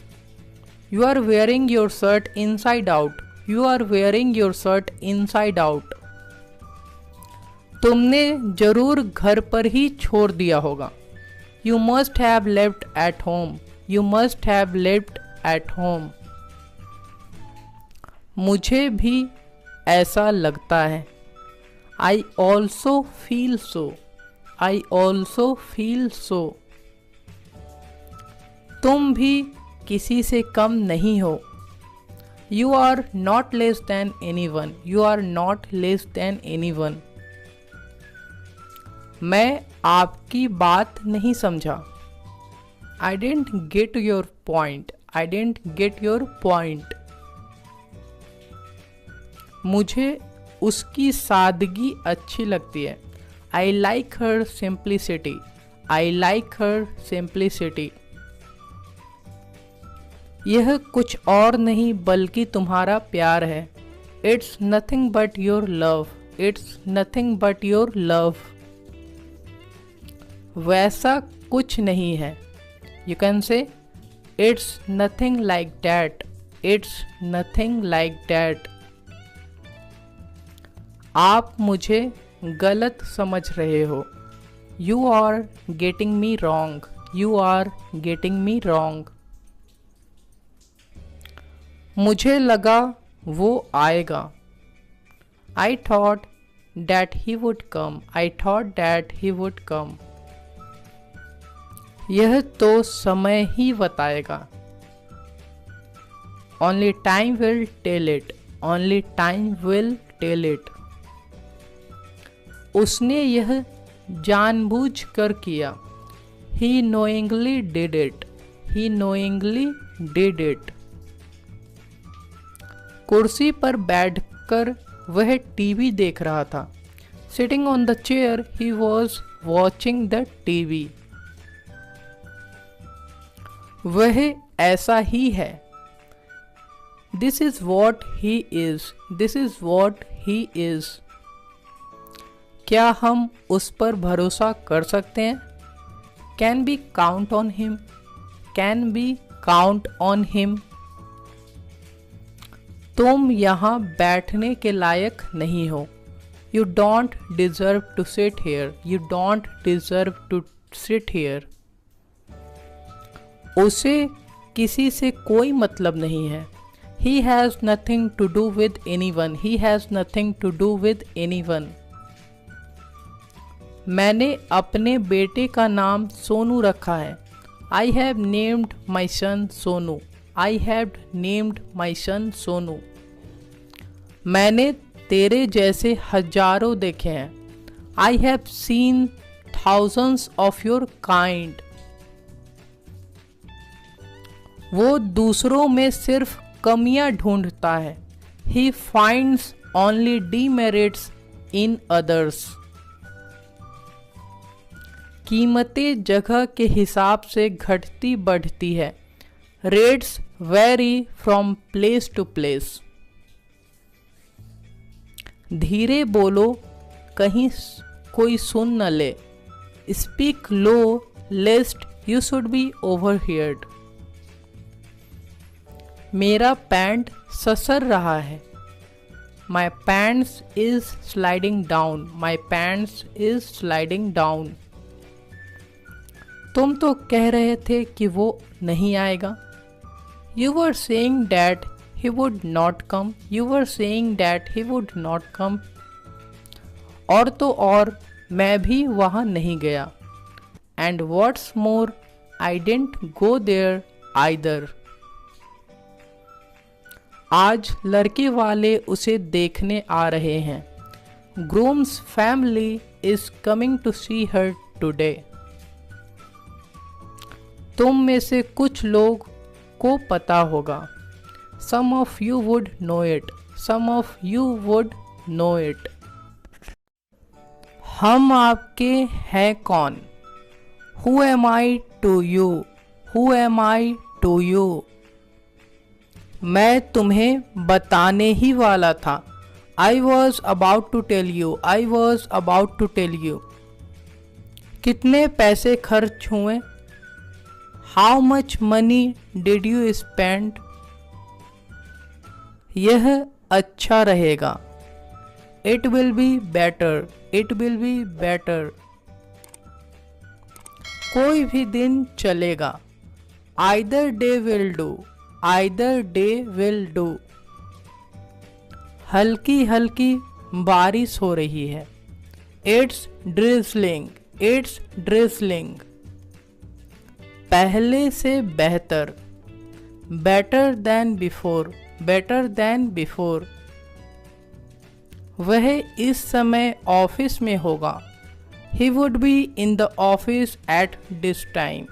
[SPEAKER 2] you are wearing your shirt inside out, you are wearing your shirt inside out। तुमने जरूर घर पर ही छोड़ दिया होगा। You must have left at home. You must have left at home. मुझे भी ऐसा लगता है। I also feel so. I also feel so. तुम भी किसी से कम नहीं हो। You are not less than anyone. You are not less than anyone. मैं आपकी बात नहीं समझा। I didn't get your point. I didn't get your point. मुझे उसकी सादगी अच्छी लगती है। I like her simplicity. I like her simplicity. यह कुछ और नहीं बल्कि तुम्हारा प्यार है। It's nothing but your love. It's nothing but your love. वैसा कुछ नहीं है। You can say it's nothing like that. It's nothing like that. आप मुझे गलत समझ रहे हो। You are getting me wrong. You are getting me wrong. मुझे लगा वो आएगा। I thought that he would come. I thought that he would come. यह तो समय ही बताएगा। Only time will tell it. Only time will tell it. उसने यह जानबूझकर किया। He knowingly did it. He knowingly did it. कुर्सी पर बैठकर वह टीवी देख रहा था। Sitting on the chair he was watching the TV. वह ऐसा ही है। This is what he is. This is what he is. क्या हम उस पर भरोसा कर सकते हैं? Can be count on him. Can be count on him. तुम यहाँ बैठने के लायक नहीं हो। You don't deserve to sit here. You don't deserve to sit here. उसे किसी से कोई मतलब नहीं है। He has nothing to do with anyone. He has nothing to do with anyone. मैंने अपने बेटे का नाम सोनू रखा है। I have named my son Sonu. I have named my son Sonu. मैंने तेरे जैसे हजारों देखे हैं। I have seen thousands of your kind. वो दूसरों में सिर्फ कमियां ढूंढता है। He finds only demerits in others. कीमतें जगह के हिसाब से घटती बढ़ती है। Rates vary from place to place. धीरे बोलो कहीं कोई सुन न ले। Speak low lest you should be overheard. मेरा पैंट ससर रहा है। My pants is sliding down. My pants is sliding down. तुम तो कह रहे थे कि वो नहीं आएगा। You were saying that he would not come. You were saying that he would not come. और तो और मैं भी वहाँ नहीं गया। And what's more, I didn't go there either. आज लड़के वाले उसे देखने आ रहे हैं। Groom's family is coming to see her today. तुम में से कुछ लोग को पता होगा। Some of you would know it. Some of you would know it. हम आपके हैं कौन? Who am I to you? Who am I to you? मैं तुम्हें बताने ही वाला था। I was about to tell you. I was about to tell you. कितने पैसे खर्च हुए? How much money did you spend? यह अच्छा रहेगा। It will be better, it will be better. कोई भी दिन चलेगा, either day will do, either day will do. हल्की हल्की बारिश हो रही है, इट्स ड्रिजलिंग, इट्स ड्रिजलिंग। पहले से बेहतर, better than before, better than before. वह इस समय ऑफिस में होगा, he would be in the office at this time.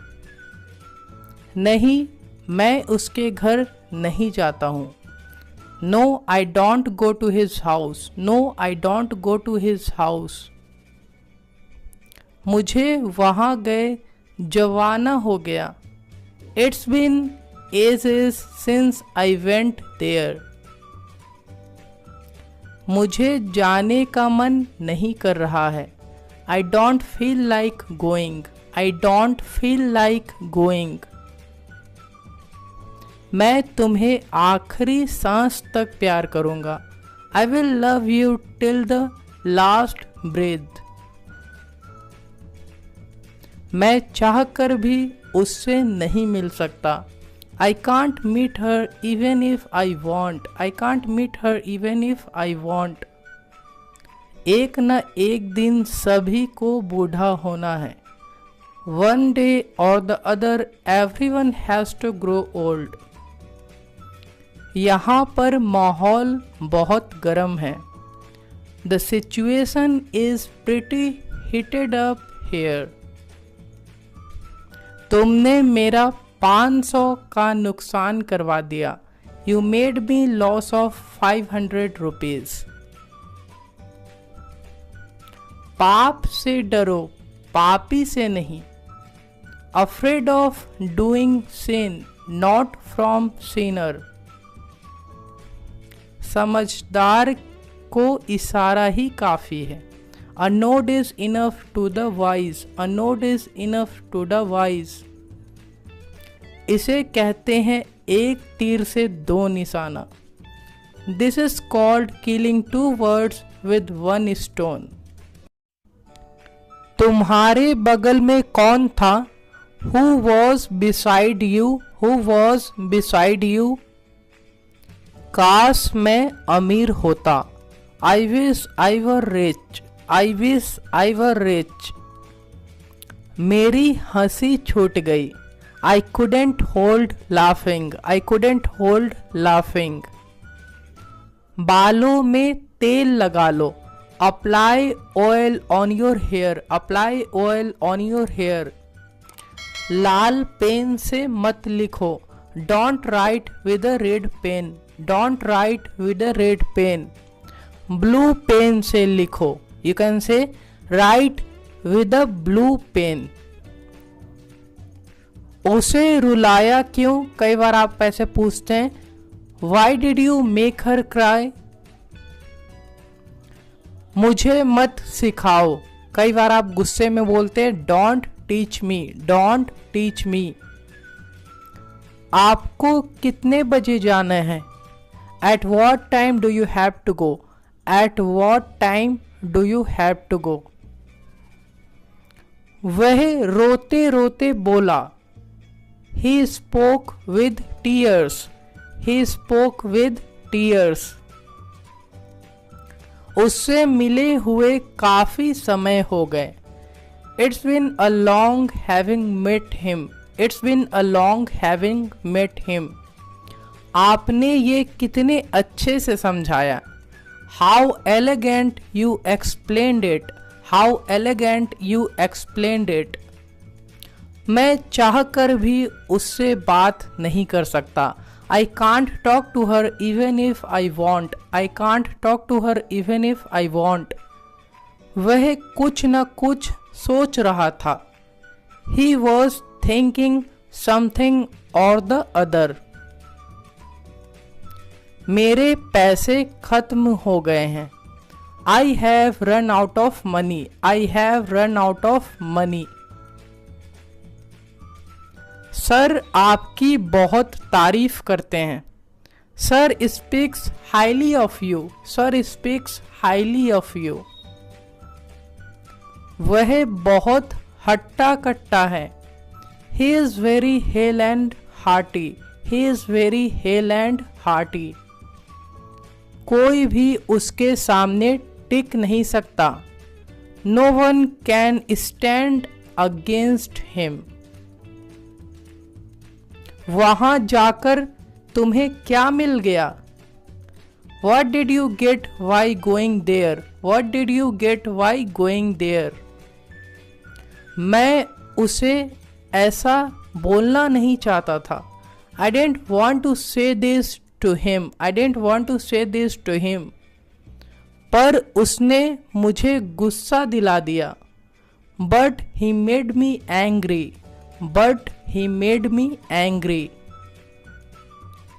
[SPEAKER 2] नहीं, मैं उसके घर नहीं जाता हूँ। No I don't go to his house, no I don't go to his house. मुझे वहाँ गए जवाना हो गया, it's been ages since I went there. मुझे जाने का मन नहीं कर रहा है, I don't feel like going, I don't feel like going. मैं तुम्हें आखिरी सांस तक प्यार करूंगा, I will love you till the last breath. मैं चाहकर भी उससे नहीं मिल सकता, I can't meet her even if I want, I can't meet her even if I want. एक न एक दिन सभी को बूढ़ा होना है, वन डे और the other everyone has to grow old. यहाँ पर माहौल बहुत गर्म है, the situation is pretty heated up here. तुमने मेरा 500 का नुकसान करवा दिया, you made me loss of 500 rupees. पाप से डरो, पापी से नहीं, afraid of doing sin not from sinner. समझदार को इशारा ही काफ़ी है, A nod is enough to the wise, a nod is enough to the wise। इसे कहते हैं एक तीर से दो निशाना, This is called killing two birds with one stone। तुम्हारे बगल में कौन था, Who was beside you, who was beside you। काश मैं अमीर होता, I wish I were rich, I wish I were rich। मेरी हंसी छूट गई, I couldn't hold laughing, I couldn't hold laughing। बालों में तेल लगा लो, apply oil on your hair, apply oil on your hair। लाल पेन से मत लिखो, don't write with a red pen, don't write with a red pen। Blue pen से लिखो, you can say write with a blue pen। उसे रुलाया क्यों, कई बार आप ऐसे पूछते हैं, why did you make her cry। मुझे मत सिखाओ, कई बार आप गुस्से में बोलते हैं don't teach me, don't teach me। आपको कितने बजे जाना है, at what time do you have to go, at what time do you have to go। वह रोते रोते बोला, he spoke with tears, he spoke with tears। उससे मिले हुए काफी समय हो गए, it's been a long having met him, it's been a long having met him। आपने ये कितने अच्छे से समझाया, How elegant you explained it, how elegant you explained it। मैं चाहकर भी उससे बात नहीं कर सकता, I can't talk to her even if I want, I can't talk to her even if I want। वह कुछ न कुछ सोच रहा था, He was thinking something or the other। मेरे पैसे खत्म हो गए हैं, I have run out of money, I have run out of money। Sir आपकी बहुत तारीफ करते हैं, sir speaks highly of you, sir speaks highly of you. वह बहुत हट्टा कट्टा है। He is very hale and hearty, he is very hale and hearty. कोई भी उसके सामने टिक नहीं सकता। No one can stand against him. वहां जाकर तुम्हें क्या मिल गया? What did you get by going there? What did you get by going there? मैं उसे ऐसा बोलना नहीं चाहता था। I didn't want to say this to him. I didn't want to say this to him. पर उसने मुझे गुस्सा दिला दिया। But he made me angry. But he made me angry.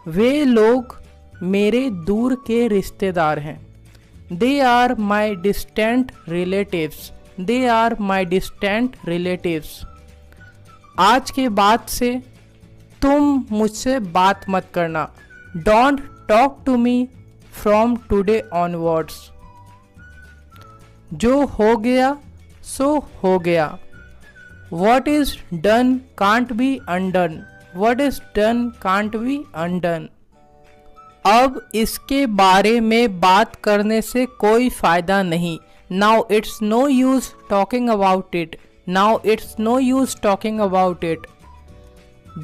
[SPEAKER 2] वे लोग मेरे दूर के रिश्तेदार हैं। They are my distant relatives, they are my distant relatives. आज के बाद से तुम मुझसे बात मत करना। Don't talk to me from today onwards. जो हो गया सो हो गया। What is done can't be undone, what is done can't be undone. अब इसके बारे में बात करने से कोई फायदा नहीं। Now it's no use talking about it, now it's no use talking about it.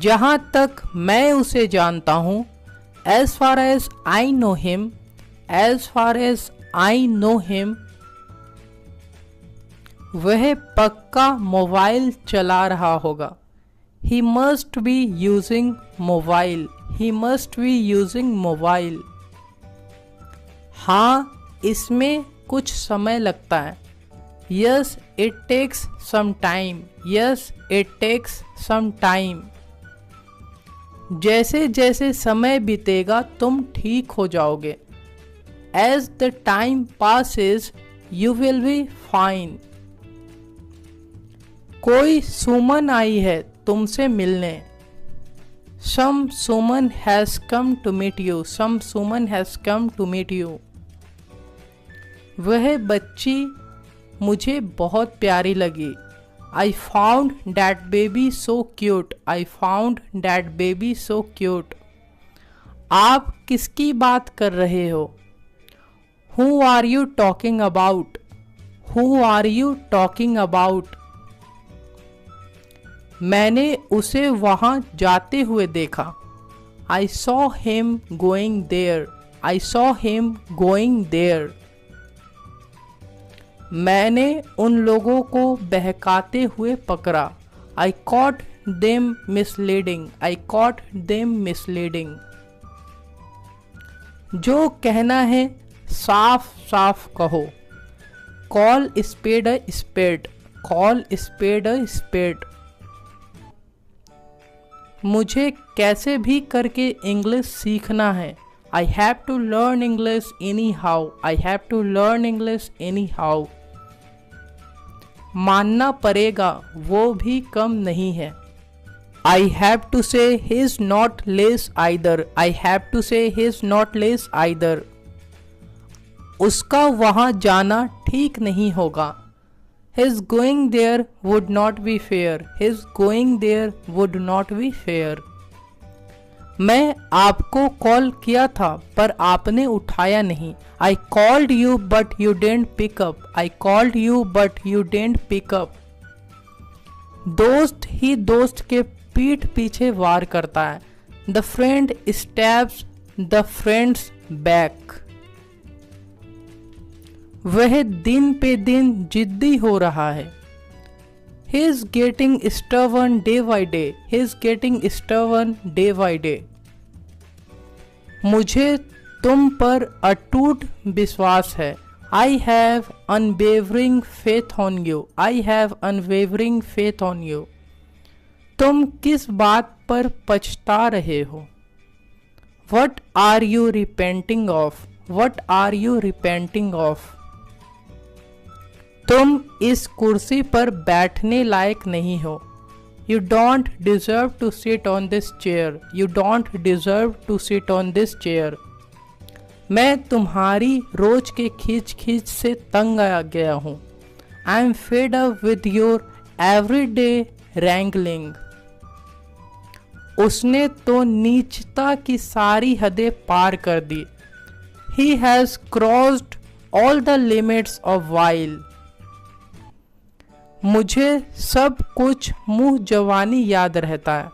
[SPEAKER 2] जहां तक मैं उसे जानता हूं, as far as I know him, as far as I know him, वह पक्का मोबाइल चला रहा होगा। He must be using mobile. He must be using mobile. हाँ, इसमें कुछ समय लगता है। Yes, it takes some time. Yes, it takes some time. जैसे जैसे समय बीतेगा तुम ठीक हो जाओगे। As the time passes, you will be fine. कोई सुमन आई है तुमसे मिलने। Some Suman has come to meet you. Some Suman has come to meet you. वह बच्ची मुझे बहुत प्यारी लगी। I found that baby so cute. I found that baby so cute. आप किसकी बात कर रहे हो? Who are you talking about? Who are you talking about? मैंने उसे वहां जाते हुए देखा। I saw him going there. I saw him going there. मैंने उन लोगों को बहकाते हुए पकड़ा। I caught them misleading. I caught them misleading. जो कहना है साफ साफ कहो। Call spade a spade. Call spade a spade. मुझे कैसे भी करके इंग्लिश सीखना है। I have to learn English anyhow. I have to learn English anyhow. मानना पड़ेगा वो भी कम नहीं है। I have to say he's not less either. I have to say he's not less either. उसका वहाँ जाना ठीक नहीं होगा। His going there would not be fair. His going there would not be fair. मैं आपको कॉल किया था पर आपने उठाया नहीं। I called you but you didn't pick up. I called you but you didn't pick up. दोस्त ही दोस्त के पीठ पीछे वार करता है। The friend stabs the friend's back. वह दिन पे दिन जिद्दी हो रहा है। He is getting stubborn day by day. He is getting stubborn day by day. मुझे तुम पर अटूट विश्वास है। I have unwavering faith on you. I have unwavering faith on you. तुम किस बात पर पछता रहे हो? What are you repenting of? What are you repenting of? तुम इस कुर्सी पर बैठने लायक नहीं हो। You don't deserve to sit on this chair. You don't deserve to sit on this chair. मैं तुम्हारी रोज के खींच खींच से तंग आ गया हूँ. I am fed up with your everyday wrangling. उसने तो नीचता की सारी हदें पार कर दी. He has crossed all the limits of vile. मुझे सब कुछ मुंह जवानी याद रहता है.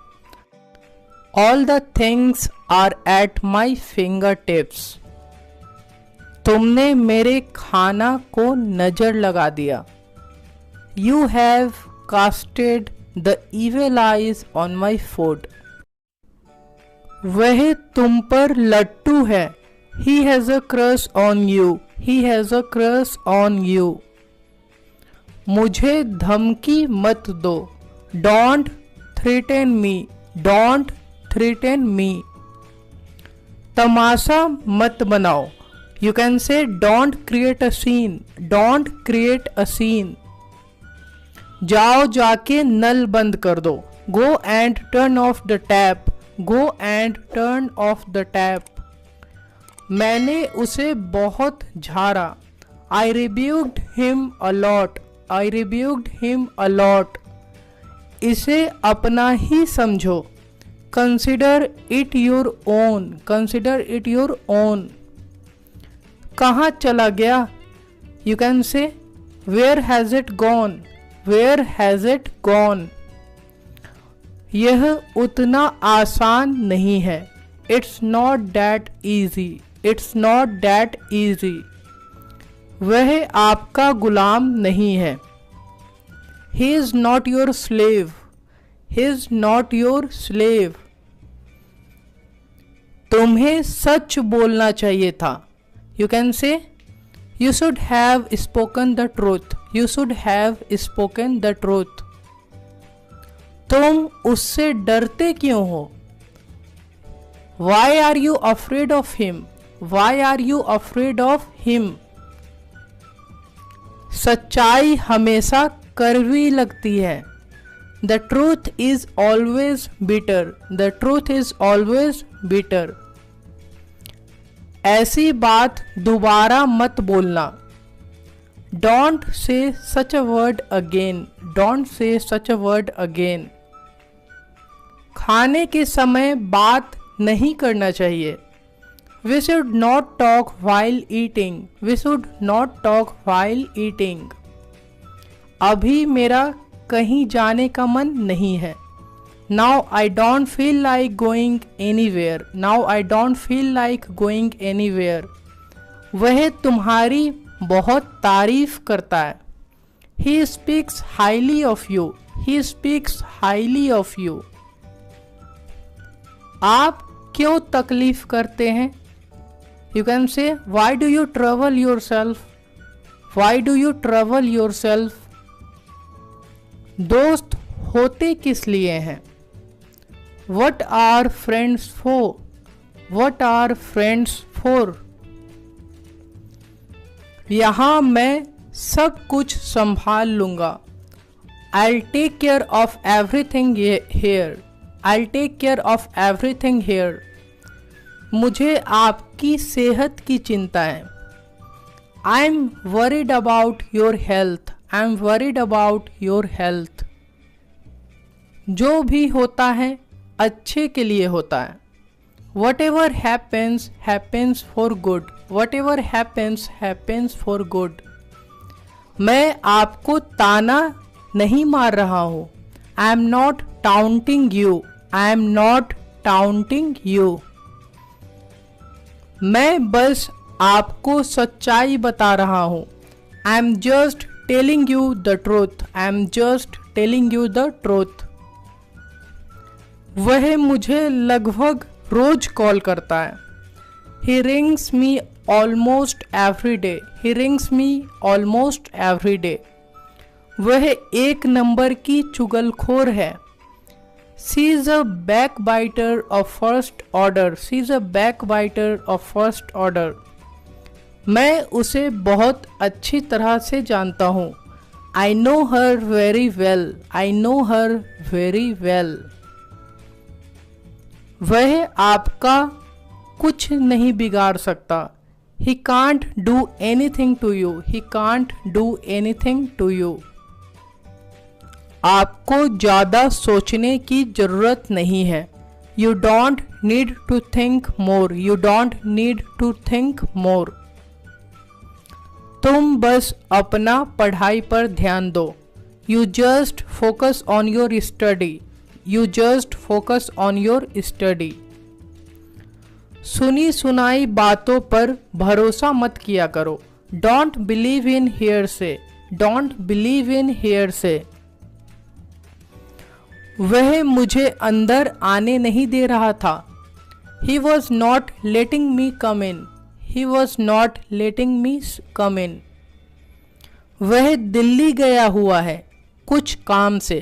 [SPEAKER 2] All the things are at my fingertips. तुमने मेरे खाना को नजर लगा दिया. You have casted the evil eyes on my food. वह तुम पर लट्टू है. He has a crush on you. He has a crush on you. मुझे धमकी मत दो. Don't threaten me. Don't threaten me. तमाशा मत बनाओ. You can say don't create a scene. Don't create a scene. जाओ जाके नल बंद कर दो. Go and turn off the tap. Go and turn off the tap. मैंने उसे बहुत झाड़ा. I rebuked him a lot. I rebuked him a lot. इसे अपना ही समझो. Consider it your own. Consider it your own. कहाँ चला गया? You can say where has it gone? Where has it gone? यह उतना आसान नहीं है. It's not that easy. It's not that easy. वह आपका गुलाम नहीं है. He is not your slave. He is not your slave. तुम्हें सच बोलना चाहिए था. You can say you should have spoken the truth. You should have spoken the truth. तुम उससे डरते क्यों हो? Why are you afraid of him? Why are you afraid of him? सच्चाई हमेशा कड़वी लगती है. The truth is always bitter. The truth is always bitter. ऐसी बात दोबारा मत बोलना. Don't say such a word again. Don't say such a word again. खाने के समय बात नहीं करना चाहिए. We should not talk while eating. We should not talk while eating. अभी मेरा कहीं जाने का मन नहीं है. Now I don't feel like going anywhere. Now I don't feel like going anywhere. वह तुम्हारी बहुत तारीफ करता है. He speaks highly of you. He speaks highly of you. आप क्यों तकलीफ करते हैं? You can say why do you trouble yourself? Why do you trouble yourself? दोस्त होते किस लिए हैं? What are friends for? What are friends for? यहाँ मैं सब कुछ संभाल लूँगा. I'll take care of everything here. I'll take care of everything here. मुझे आपकी सेहत की चिंता है. I'm worried about your health. I'm worried about your health. जो भी होता है अच्छे के लिए होता है. Whatever happens, happens for good. Whatever happens, happens for good. मैं आपको ताना नहीं मार रहा हूँ. I am not taunting you. I am not taunting you. मैं बस आपको सच्चाई बता रहा हूँ. I am just telling you the truth. I am just telling you the truth. वह मुझे लगभग रोज कॉल करता है. He rings me almost every day. He rings me almost every day. वह एक नंबर की चुगलखोर है. She is a backbiter of first order. She is a backbiter of first order. मैं उसे बहुत अच्छी तरह से जानता हूँ. I know her very well. I know her very well. वह आपका कुछ नहीं बिगाड़ सकता. He can't do anything to you. He can't do anything to you. आपको ज़्यादा सोचने की ज़रूरत नहीं है. You don't need to think more. You don't need to think more. तुम बस अपना पढ़ाई पर ध्यान दो. You just focus on your study. You just focus on your study. सुनी सुनाई बातों पर भरोसा मत किया करो. Don't believe in hearsay. Don't believe in hearsay. वह मुझे अंदर आने नहीं दे रहा था. He was not letting me come in. He was not letting me come in. वह दिल्ली गया हुआ है कुछ काम से.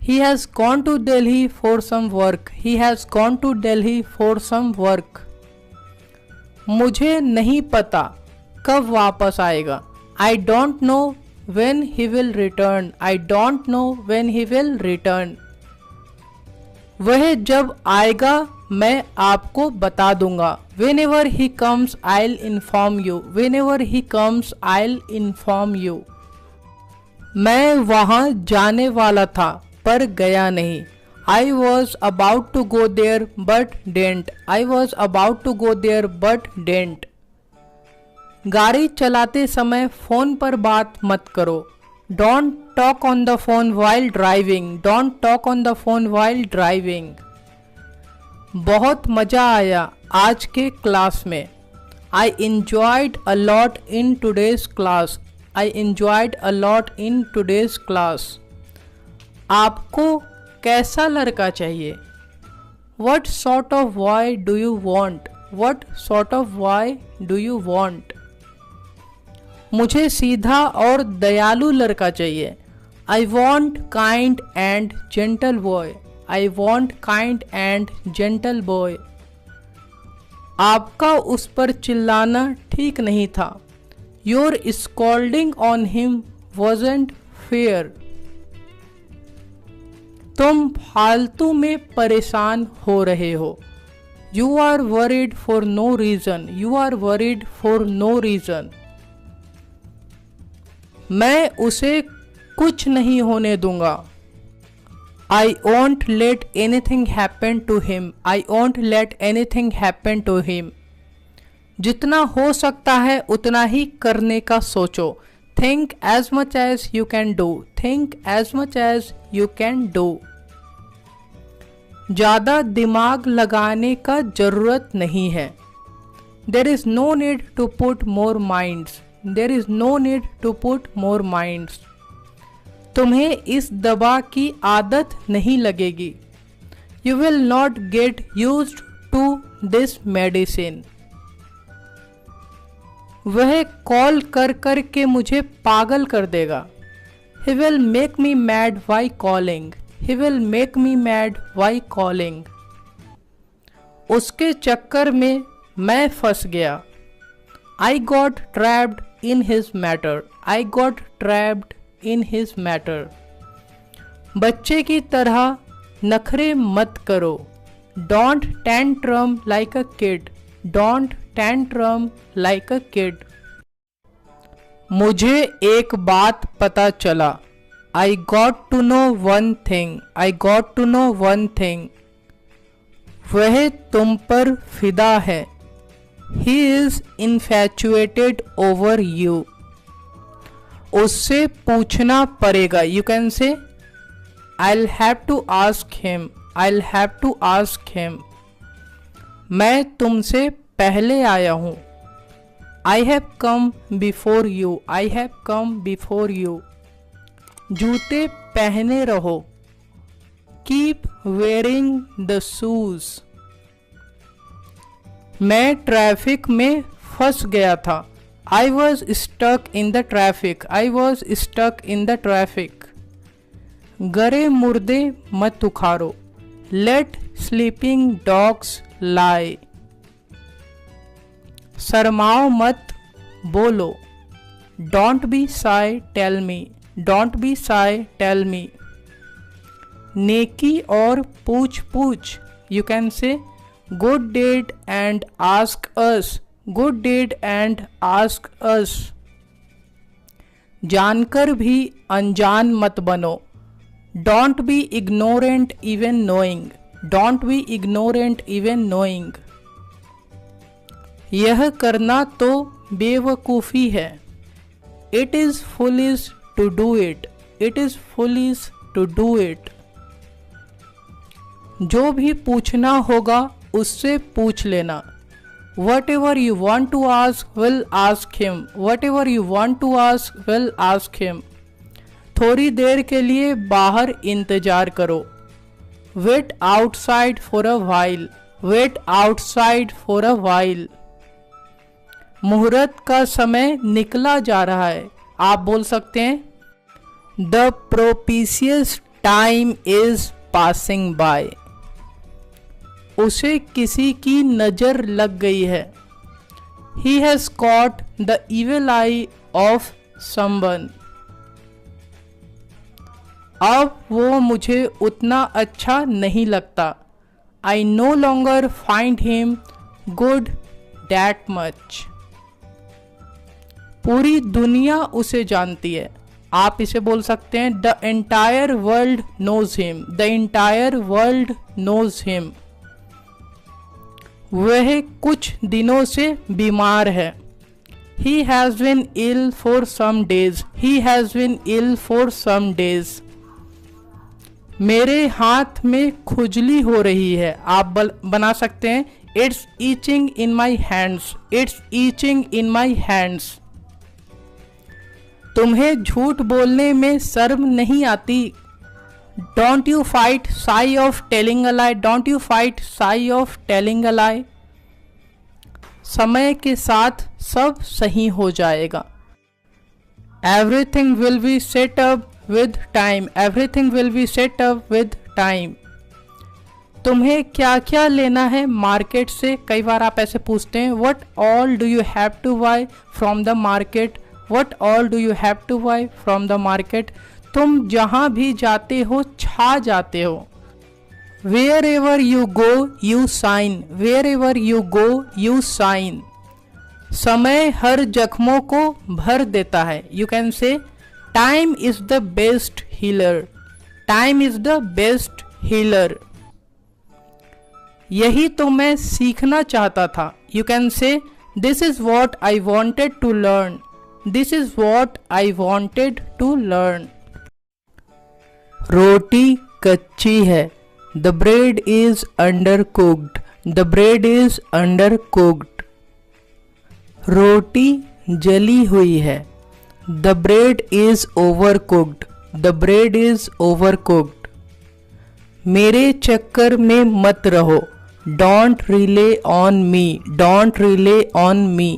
[SPEAKER 2] He has gone to Delhi for some work. He has gone to Delhi for some work. मुझे नहीं पता कब वापस आएगा. I don't know when he will return. I don't know when he will return. वह जब आएगा मैं आपको बता दूंगा. Whenever he comes, I'll inform you. Whenever he comes, I'll inform you. मैं वहाँ जाने वाला था पर गया नहीं. I was about to go there but didn't. I was about to go there but didn't. गाड़ी चलाते समय फ़ोन पर बात मत करो. Don't talk on the phone while driving. Don't talk on the phone while driving. बहुत मज़ा आया आज के क्लास में. I enjoyed a lot in today's class. I enjoyed a lot in today's class. आपको कैसा लड़का चाहिए? What sort of boy do you want? What sort of boy do you want? मुझे सीधा और दयालु लड़का चाहिए. I want kind and gentle boy. I want kind and gentle boy. आपका उस पर चिल्लाना ठीक नहीं था. Your scolding on him wasn't fair. तुम फालतू में परेशान हो रहे हो. You are worried for no reason. You are worried for no reason. मैं उसे कुछ नहीं होने दूंगा. I won't let anything happen to him. I won't let anything happen to him. जितना हो सकता है उतना ही करने का सोचो. Think as much as you can do. Think as much as you can do. ज़्यादा दिमाग लगाने का ज़रूरत नहीं है. There is no need to put more minds. There is no need to put more minds. तुम्हें इस दवा की आदत नहीं लगेगी. You will not get used to this medicine. वह कॉल कर कर के मुझे पागल कर देगा. He will make me mad by calling. He will make me mad by calling. उसके चक्कर में मैं फंस गया. I got trapped in his matter. I got trapped in his matter. बच्चे की तरह नखरे मत करो. Don't tantrum like a kid. Don't tantrum like a kid. मुझे एक बात पता चला. I got to know one thing. I got to know one thing. वह तुम पर फिदा है. He is infatuated over you. उससे पूछना पड़ेगा. You can say I'll have to ask him. I'll have to ask him. मैं तुमसे पहले आया हूँ. I have come before you. I have come before you. जूते पहने रहो. Keep wearing the shoes. मैं ट्रैफिक में फंस गया था. I was stuck in the traffic. I was stuck in the traffic. गरे मुर्दे मत उखाड़ो. Let sleeping dogs lie. शर्माओ मत, बोलो. Don't be shy, tell me. Don't be shy, tell me. नेकी और पूछ पूछ, you can say good deed and ask us, good deed and ask us. जानकर भी अनजान मत बनो, don't be ignorant even knowing, don't be ignorant even knowing. यह करना तो बेवकूफ़ी है, it is foolish to do it, it is foolish to do it. जो भी पूछना होगा उससे पूछ लेना, whatever you want to ask will ask him, whatever you want to ask will ask him। थोड़ी देर के लिए बाहर इंतजार करो, wait outside for a while, wait outside for a while। मुहूर्त का समय निकला जा रहा है, आप बोल सकते हैं the propitious time is passing by। उसे किसी की नजर लग गई है, he has caught the evil eye of someone। अब वो मुझे उतना अच्छा नहीं लगता, I no longer find him good that much। पूरी दुनिया उसे जानती है, आप इसे बोल सकते हैं the entire world knows him, the entire world knows him। वह कुछ दिनों से बीमार है, he has been ill for some days, he has been ill for some days। मेरे हाथ में खुजली हो रही है, आप बना सकते हैं it's itching in my hands, it's itching in my hands। तुम्हें झूठ बोलने में शर्म नहीं आती, don't you fight shy of telling a lie, don't you fight shy of telling a lie. समय के साथ सब सही हो जाएगा, everything will be set up with time, everything will be set up with time. तुम्हें क्या क्या लेना है मार्केट से, कई बार आप ऐसे पूछते हैं what all do you have to buy from the market, what all do you have to buy from the market. तुम जहां भी जाते हो छा जाते हो, wherever you go you shine, wherever you go you shine। समय हर जख्मों को भर देता है, you can say time is the best healer, time is the best healer। यही तो मैं सीखना चाहता था, you can say this is what I wanted to learn, this is what I wanted to learn। रोटी कच्ची है, the bread is undercooked, the bread is undercooked। रोटी जली हुई है, the bread is overcooked, the bread is overcooked। मेरे चक्कर में मत रहो, don't rely on me, don't rely on me।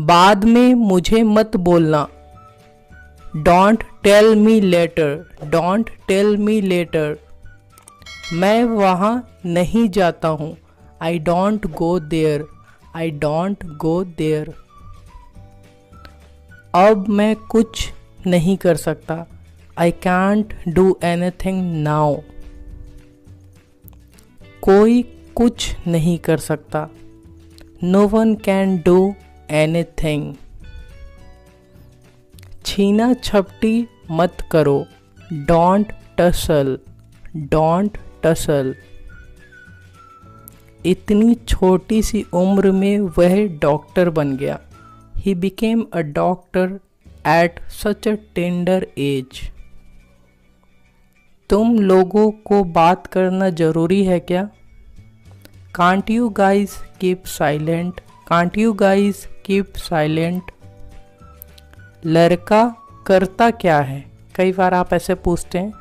[SPEAKER 2] बाद में मुझे मत बोलना, don't tell me later, don't tell me later। मैं वहाँ नहीं जाता हूँ, I don't go there, I don't go there। अब मैं कुछ नहीं कर सकता, I can't do anything now। कोई कुछ नहीं कर सकता, no one can do anything। छीना झपटी मत करो, डोंट टसल, डोंट टसल। इतनी छोटी सी उम्र में वह डॉक्टर बन गया, he became a doctor at such a tender as. तुम लोगों को बात करना जरूरी है क्या? Can't you guys keep silent, can't you guys keep silent. लड़का करता क्या है, कई बार आप ऐसे पूछते हैं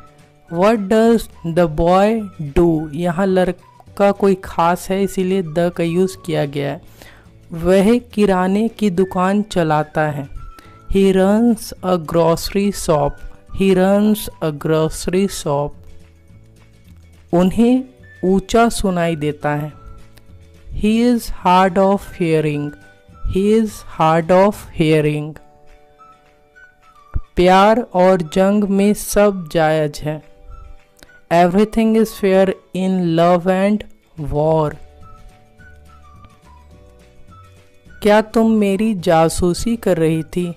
[SPEAKER 2] what does the boy do. यहाँ लड़का कोई ख़ास है इसीलिए द का यूज़ किया गया है। वह किराने की दुकान चलाता है, he runs a grocery shop, he runs a grocery shop. उन्हें ऊंचा सुनाई देता है, he is hard of hearing, he is hard of hearing. प्यार और जंग में सब जायज है। Everything is fair in love and war. क्या तुम मेरी जासूसी कर रही थी?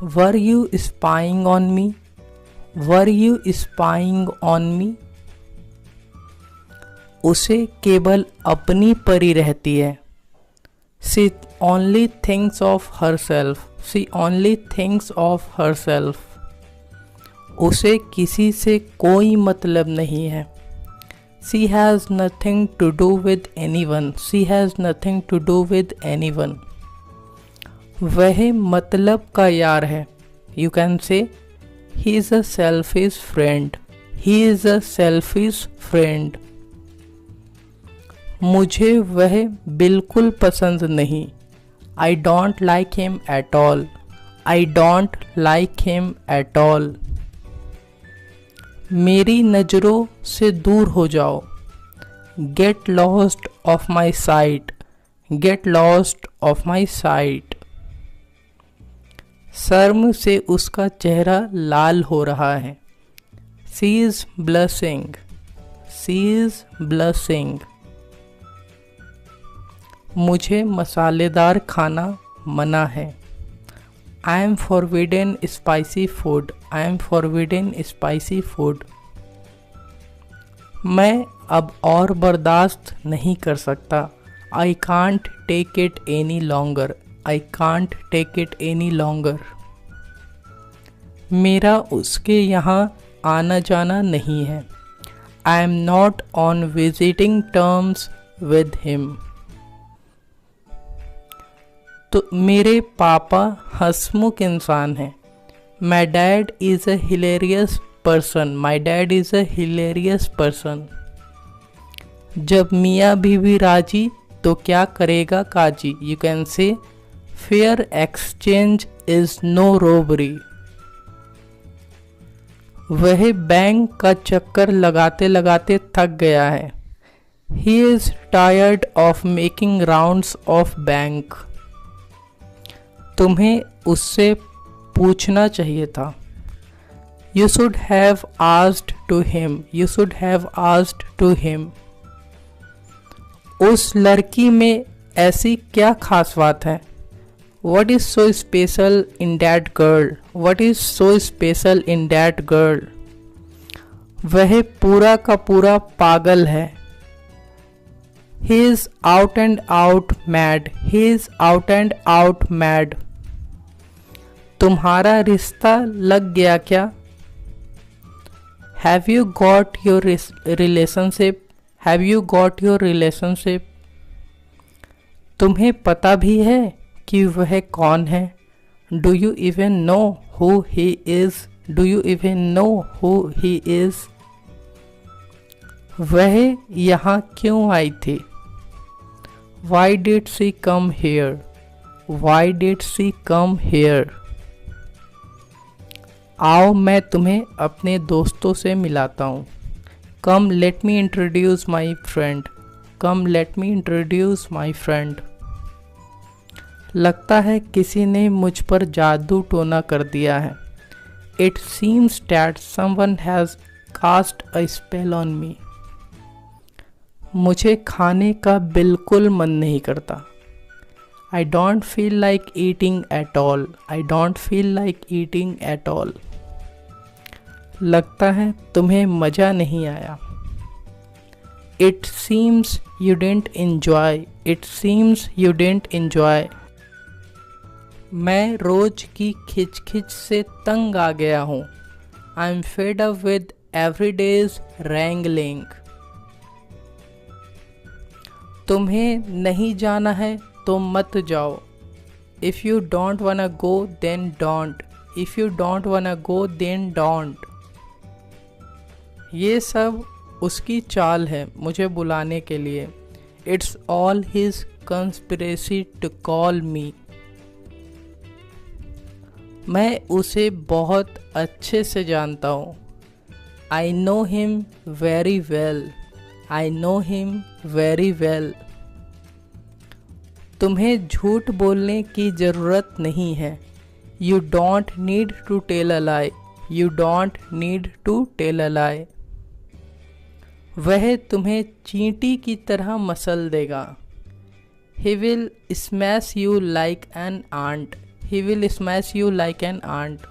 [SPEAKER 2] वर you spying on me? Were you spying on मी? उसे केवल अपनी परी रहती है। She only thinks of herself. She only thinks of herself. उसे किसी से कोई मतलब नहीं है। She has nothing to do with anyone. She has nothing to do with anyone. वह मतलब का यार है। You can say he is a selfish friend. He is a selfish friend. मुझे वह बिल्कुल पसंद नहीं। I don't like him at all. I don't like him at all. मेरी नज़रों से दूर हो जाओ। Get lost of my sight. Get lost of my sight. शर्म से उसका चेहरा लाल हो रहा है। She is blushing. She is blushing. मुझे मसालेदार खाना मना है। I am forbidden spicy food. I am forbidden spicy food. मैं अब और बर्दाश्त नहीं कर सकता। I can't take it any longer. I can't take it any longer. मेरा उसके यहाँ आना जाना नहीं है। I am not on visiting terms with him. तो मेरे पापा हंसमुख इंसान हैं। My dad is a hilarious person. My dad is a hilarious person. जब मियाँ बीवी राजी तो क्या करेगा काजी। You can say fair exchange is no robbery. वह बैंक का चक्कर लगाते लगाते थक गया है। He is tired of making rounds of bank. तुम्हें उससे पूछना चाहिए था। You should have asked to him. You should have asked to him. उस लड़की में ऐसी क्या खास बात है? What is so special in that girl? What is so special in that girl? वह पूरा का पूरा पागल है। He is out and out mad. He is out and out mad. तुम्हारा रिश्ता लग गया क्या? Have you got your relationship? Have you got your relationship? तुम्हें पता भी है कि वह कौन है? Do you even know who he is? Do you even know who he is? वह यहाँ क्यों आई थी? Why did she come here? Why did she come here? आओ मैं तुम्हें अपने दोस्तों से मिलाता हूँ। Come let me introduce my friend. Come let me introduce my friend. लगता है किसी ने मुझ पर जादू टोना कर दिया है। It seems that someone has cast a spell on me. मुझे खाने का बिल्कुल मन नहीं करता। I don't feel like eating at all. I don't feel like eating at all. लगता है तुम्हें मज़ा नहीं आया। It seems you didn't enjoy. It seems you didn't enjoy. मैं रोज की खिचखिच से तंग आ गया हूँ। I am fed up with every day's wrangling. तुम्हें नहीं जाना है तो मत जाओ। If you don't wanna go then don't. If you don't wanna go then don't. ये सब उसकी चाल है मुझे बुलाने के लिए। It's all his conspiracy to call me. मैं उसे बहुत अच्छे से जानता हूँ। I know him very well. I know him very well. तुम्हें झूठ बोलने की ज़रूरत नहीं है। You don't need to tell a lie. You don't need to tell a lie. वह तुम्हें चींटी की तरह मसल देगा. He will smash you like an ant. He will smash you like an ant.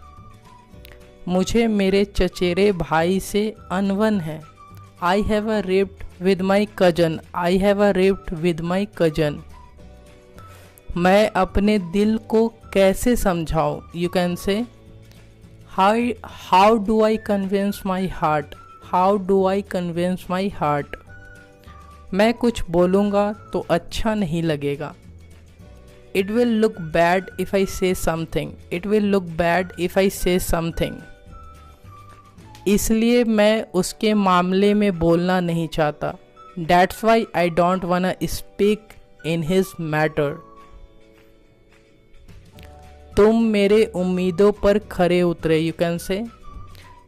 [SPEAKER 2] मुझे मेरे चचेरे भाई से अनबन है. I have a rift with my cousin. I have a rift with my cousin. मैं अपने दिल को कैसे समझाऊं? You can say how do I convince my heart? How do I convince my heart? मैं कुछ बोलूँगा तो अच्छा नहीं लगेगा. It will look bad if I say something. It will look bad if I say something. इसलिए मैं उसके मामले में बोलना नहीं चाहता. That's why I don't wanna speak in his matter. तुम मेरे उम्मीदों पर खरे उतरे. You can say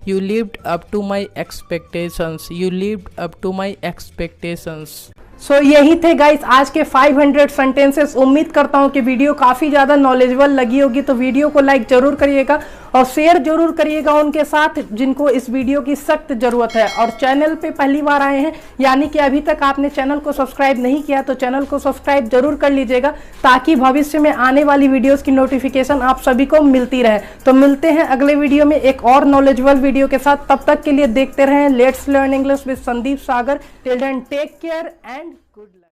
[SPEAKER 2] you lived up to my expectations. You lived up to my expectations.
[SPEAKER 1] सो यही थे गाइस आज के 500 सेंटेंसेस. उम्मीद करता हूँ कि वीडियो काफ़ी ज़्यादा नॉलेजेबल लगी होगी. तो वीडियो को लाइक जरूर करिएगा और शेयर जरूर करिएगा उनके साथ जिनको इस वीडियो की सख्त ज़रूरत है. और चैनल पे पहली बार आए हैं यानी कि अभी तक आपने चैनल को सब्सक्राइब नहीं किया तो चैनल को सब्सक्राइब जरूर कर लीजिएगा ताकि भविष्य में आने वाली वीडियोज़ की नोटिफिकेशन आप सभी को मिलती रहे. तो मिलते हैं अगले वीडियो में एक और नॉलेजेबल वीडियो के साथ. तब तक के लिए देखते रहें let's learn English with Sandeep Sagar. Till then take care and good luck.